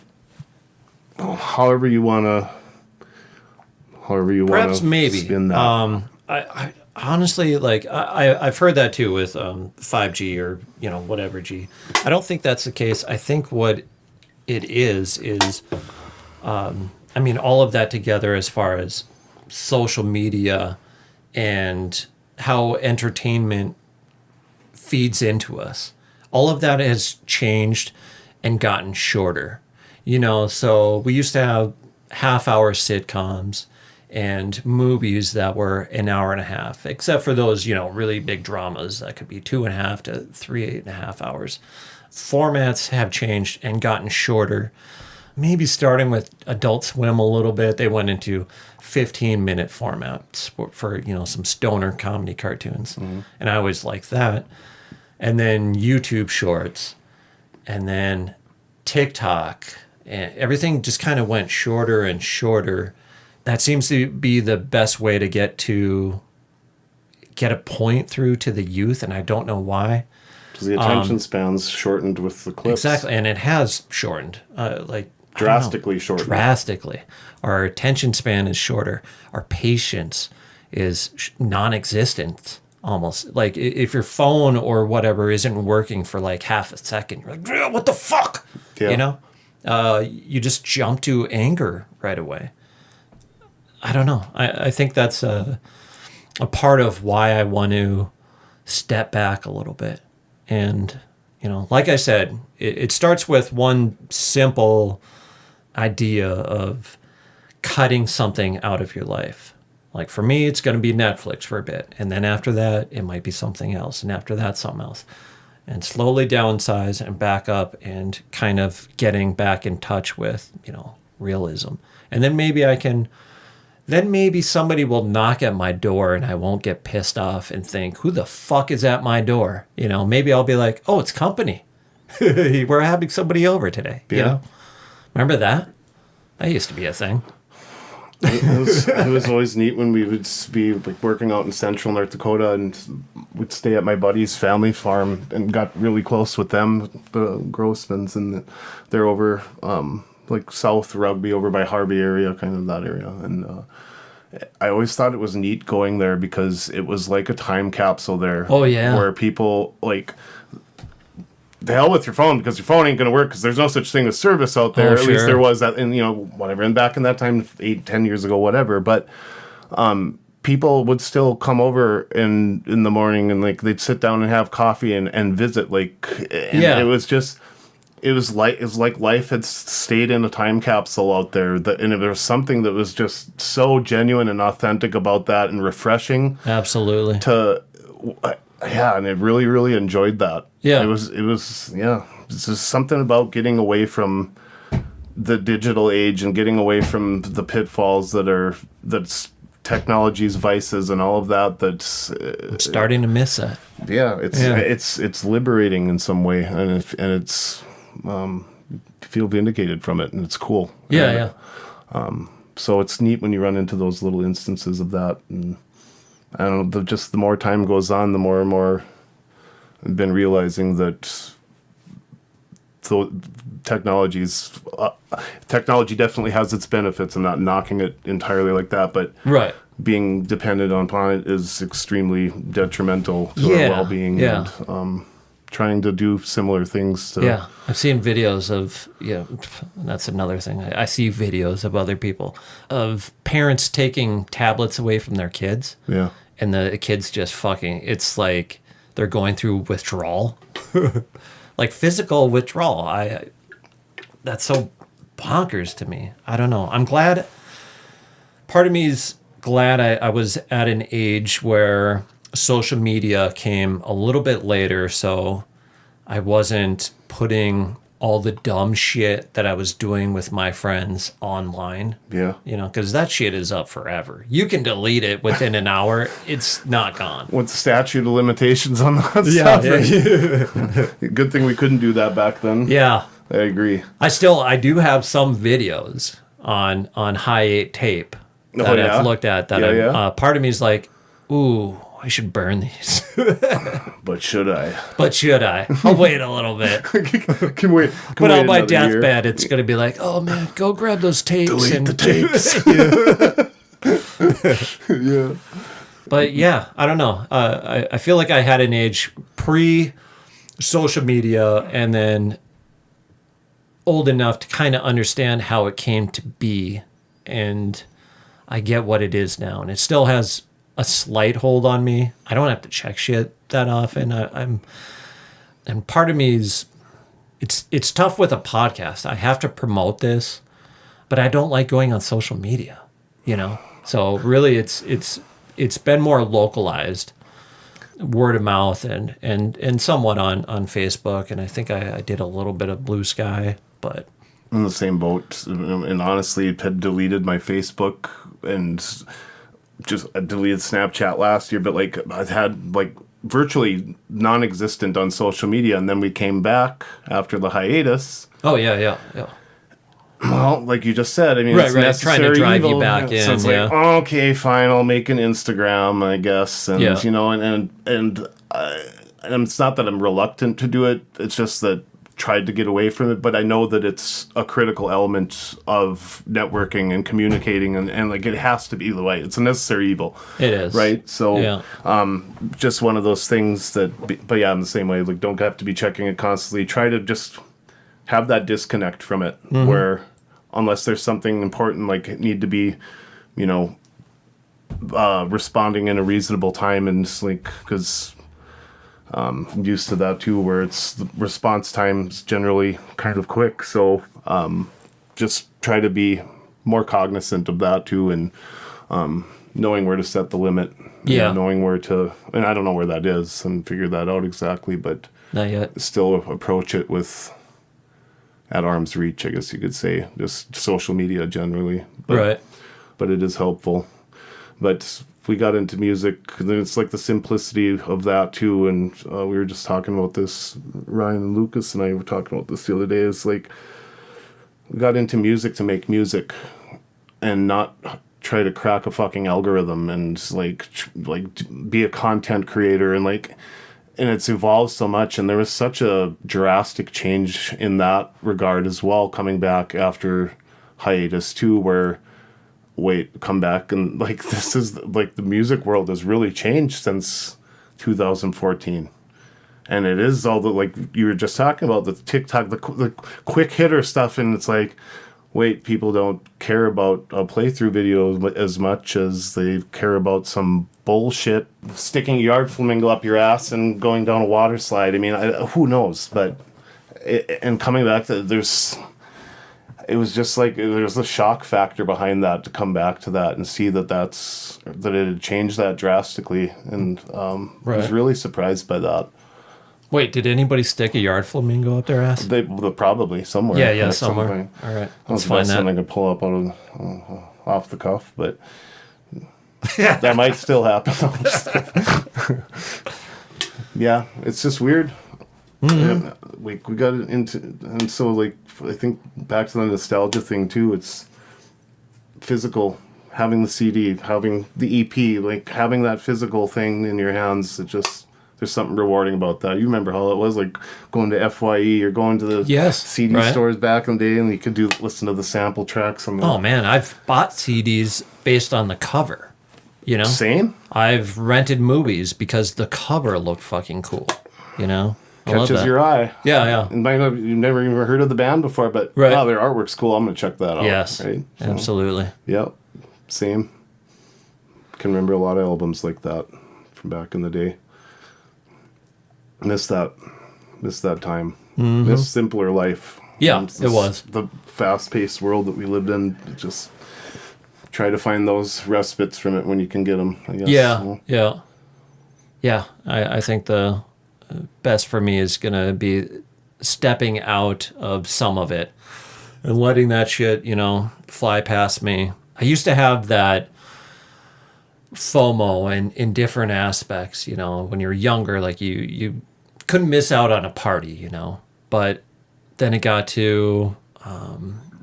Speaker 1: however you want to
Speaker 2: Perhaps maybe
Speaker 1: spin that.
Speaker 2: I honestly, like, I've heard that too with 5G or whatever G. I don't think that's the case. I think what it is I mean, all of that together as far as social media and how entertainment feeds into us, all of that has changed and gotten shorter. So we used to have half-hour sitcoms and movies that were an hour and a half, except for those, really big dramas that could be 2.5 to 3.5 hours. Formats have changed and gotten shorter. Maybe starting with Adult Swim a little bit, they went into 15-minute formats for some stoner comedy cartoons, and I always liked that. And then YouTube Shorts, and then TikTok, and everything just kind of went shorter and shorter. That seems to be the best way to get a point through to the youth, and I don't know why.
Speaker 1: Because the attention span's shortened with the clips.
Speaker 2: Exactly, and it has shortened,
Speaker 1: drastically shortened.
Speaker 2: Drastically. Our attention span is shorter. Our patience is non-existent, almost. Like, if your phone or whatever isn't working for like half a second, you're like, what the fuck?
Speaker 1: Yeah.
Speaker 2: You just jump to anger right away. I don't know. I think that's a part of why I want to step back a little bit. And, like I said, it starts with one simple idea of cutting something out of your life. Like for me, it's going to be Netflix for a bit. And then after that, it might be something else. And after that, something else. And slowly downsize and back up and kind of getting back in touch with, realism. And then maybe somebody will knock at my door and I won't get pissed off and think, who the fuck is at my door? Maybe I'll be like, oh, it's company. We're having somebody over today.
Speaker 1: Yeah.
Speaker 2: Remember that? That used to be a thing.
Speaker 1: It was always neat when we would be like working out in central North Dakota and we'd stay at my buddy's family farm and got really close with them, the Grossmans, and they're over like South Rugby, over by Harvey area, kind of that area. And I always thought it was neat going there because it was like a time capsule there.
Speaker 2: Oh, yeah.
Speaker 1: Where people, like, the hell with your phone, because your phone ain't going to work because there's no such thing as service out there. At least there was that, and whatever. And back in that time, 8-10 years ago, whatever. But people would still come over in the morning and like they'd sit down and have coffee and visit. It was just, it was like life had stayed in a time capsule out there. And there was something that was just so genuine and authentic about that and refreshing.
Speaker 2: Absolutely.
Speaker 1: And I really, really enjoyed that.
Speaker 2: Yeah.
Speaker 1: It was It's just something about getting away from the digital age and getting away from the pitfalls that's technology's vices and all of that.
Speaker 2: I'm starting to miss that.
Speaker 1: Yeah, it's liberating in some way, and it's feel vindicated from it, and it's cool.
Speaker 2: Yeah.
Speaker 1: So it's neat when you run into those little instances of that, and I don't know. Just the more time goes on, the more and more I've been realizing that technology definitely has its benefits. I'm not knocking it entirely like that, but being dependent upon it is extremely detrimental to our well-being.
Speaker 2: Yeah.
Speaker 1: And trying to do similar things.
Speaker 2: I've seen videos of, that's another thing. I see videos of other people, of parents taking tablets away from their kids.
Speaker 1: Yeah.
Speaker 2: And the kids just it's like they're going through withdrawal. Like physical withdrawal. That's so bonkers to me. I don't know. I'm glad. Part of me is glad I was at an age where social media came a little bit later, so I wasn't putting all the dumb shit that I was doing with my friends online.
Speaker 1: Yeah.
Speaker 2: You know, because that shit is up forever. You can delete it within an hour. It's not gone.
Speaker 1: What's the statute of limitations on that stuff?
Speaker 2: Yeah.
Speaker 1: Good thing we couldn't do that back then.
Speaker 2: Yeah.
Speaker 1: I agree.
Speaker 2: I do have some videos on hi8 tape that I've looked at that part of me is like, ooh, I should burn these.
Speaker 1: But should I?
Speaker 2: I'll wait a little bit.
Speaker 1: Can wait.
Speaker 2: But on my deathbed, it's going to be like, oh man, go grab those tapes.
Speaker 1: Delete the tapes. Yeah.
Speaker 2: But yeah, I don't know. I feel like I had an age pre-social media and then old enough to kind of understand how it came to be. And I get what it is now. And it still has a slight hold on me. I don't have to check shit that often. And part of me is, it's tough with a podcast. I have to promote this, but I don't like going on social media, you know? So really it's been more localized, word of mouth and somewhat on Facebook. And I think I did a little bit of Blue Sky, but
Speaker 1: I'm in the same boat. And honestly, had deleted my Facebook and just I deleted Snapchat last year, but like I had like virtually non-existent on social media, and then we came back after the hiatus.
Speaker 2: Oh yeah.
Speaker 1: Well, like you just said, I mean,
Speaker 2: right,
Speaker 1: it's
Speaker 2: necessary trying to drive evil. You back in.
Speaker 1: So it's like, okay, fine, I'll make an Instagram, I guess, and you know, and it's not that I'm reluctant to do it. It's just that tried to get away from it, but I know that it's a critical element of networking and communicating, and like it has to be the way. It's a necessary evil.
Speaker 2: It is.
Speaker 1: Right? So just one of those things that, but yeah, in the same way, like don't have to be checking it constantly. Try to just have that disconnect from it, where unless there's something important, like it need to be, you know, responding in a reasonable time, and just like, because I'm used to that too, where it's the response time's generally kind of quick. So just try to be more cognizant of that too, and knowing where to set the limit.
Speaker 2: Yeah.
Speaker 1: Knowing where to, and I don't know where that is and figure that out exactly, but
Speaker 2: not yet.
Speaker 1: Still approach it with at arm's reach, I guess you could say, just social media generally. But,
Speaker 2: right.
Speaker 1: But it is helpful. But we got into music, then it's like the simplicity of that too. And we were just talking about this, Ryan and Lucas and I were talking about this the other day. It's like we got into music to make music and not try to crack a fucking algorithm and like be a content creator, and it's evolved so much. And there was such a drastic change in that regard as well, coming back after hiatus too, where come back and like this is like the music world has really changed since 2014, and it is all the, like you were just talking about, the TikTok, the quick hitter stuff, and it's like, wait, people don't care about a playthrough video as much as they care about some bullshit sticking a yard flamingo up your ass and going down a water slide. I mean, who knows? But and coming back to it was just like there's a shock factor behind that to come back to that and see that it had changed that drastically, and I was really surprised by that.
Speaker 2: Wait, did anybody stick a yard flamingo up their ass?
Speaker 1: They probably somewhere.
Speaker 2: Yeah, somewhere. All right, let's
Speaker 1: find
Speaker 2: that.
Speaker 1: I could pull up off the cuff, but that might still happen. Yeah, it's just weird. Mm-hmm. We got into, and so like I think back to the nostalgia thing too. It's physical, having the CD, having the EP, like having that physical thing in your hands. It just, there's something rewarding about that. You remember how it was like going to FYE or going to the CD stores back in the day, and you could listen to the sample tracks.
Speaker 2: Oh man, I've bought CDs based on the cover. You know,
Speaker 1: same.
Speaker 2: I've rented movies because the cover looked fucking cool. You know.
Speaker 1: Catches your eye.
Speaker 2: Yeah.
Speaker 1: You've never even heard of the band before, but wow, their artwork's cool. I'm going to check that out.
Speaker 2: Yes, right? Absolutely.
Speaker 1: Yep, same. Can remember a lot of albums like that from back in the day. Miss that time.
Speaker 2: Mm-hmm.
Speaker 1: Miss simpler life.
Speaker 2: Yeah, it was.
Speaker 1: The fast-paced world that we lived in. Just try to find those respites from it when you can get them, I guess. Yeah. I think the best for me is going to be
Speaker 2: stepping out of some of it and letting that shit, fly past me. I used to have that FOMO in different aspects, when you're younger, like you couldn't miss out on a party, but then it got to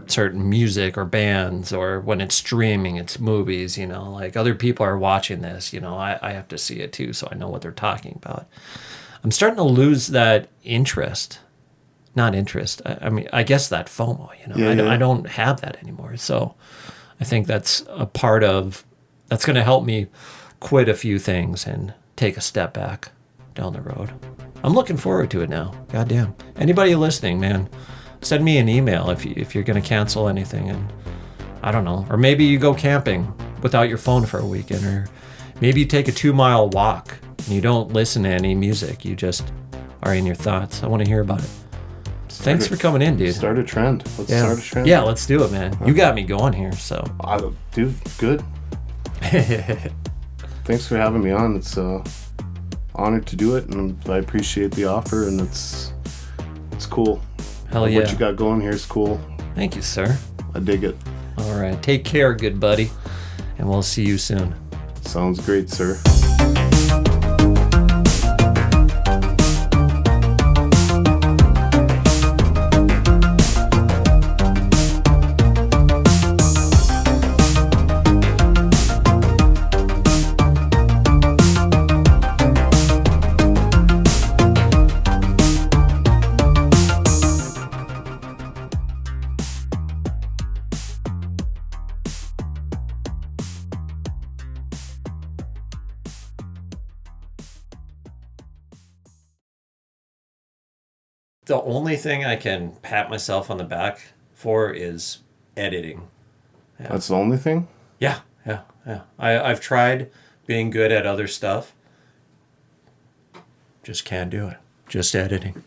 Speaker 2: certain music or bands, or when it's streaming, it's movies, like other people are watching this, I have to see it too, so I know what they're talking about. I'm starting to lose that interest. Not interest. I mean, I guess that FOMO, I don't have that anymore. So I think that's a part of, that's going to help me quit a few things and take a step back down the road. I'm looking forward to it now. Goddamn. Anybody listening, man, send me an email if you're going to cancel anything. And I don't know. Or maybe you go camping without your phone for a weekend. Or maybe you take a 2-mile walk and you don't listen to any music. You just are in your thoughts. I want to hear about it. Thanks for coming in, dude.
Speaker 1: Start a trend. Let's start a trend.
Speaker 2: Yeah, let's do it, man. You got me going here, so.
Speaker 1: Dude, good. Thanks for having me on. It's honored to do it, and I appreciate the offer, and it's cool.
Speaker 2: Hell yeah.
Speaker 1: What you got going here is cool.
Speaker 2: Thank you, sir.
Speaker 1: I dig it.
Speaker 2: All right. Take care, good buddy, and we'll see you soon.
Speaker 1: Sounds great, sir.
Speaker 2: The only thing I can pat myself on the back for is editing.
Speaker 1: Yeah. That's the only thing?
Speaker 2: Yeah. I've tried being good at other stuff. Just can't do it. Just editing.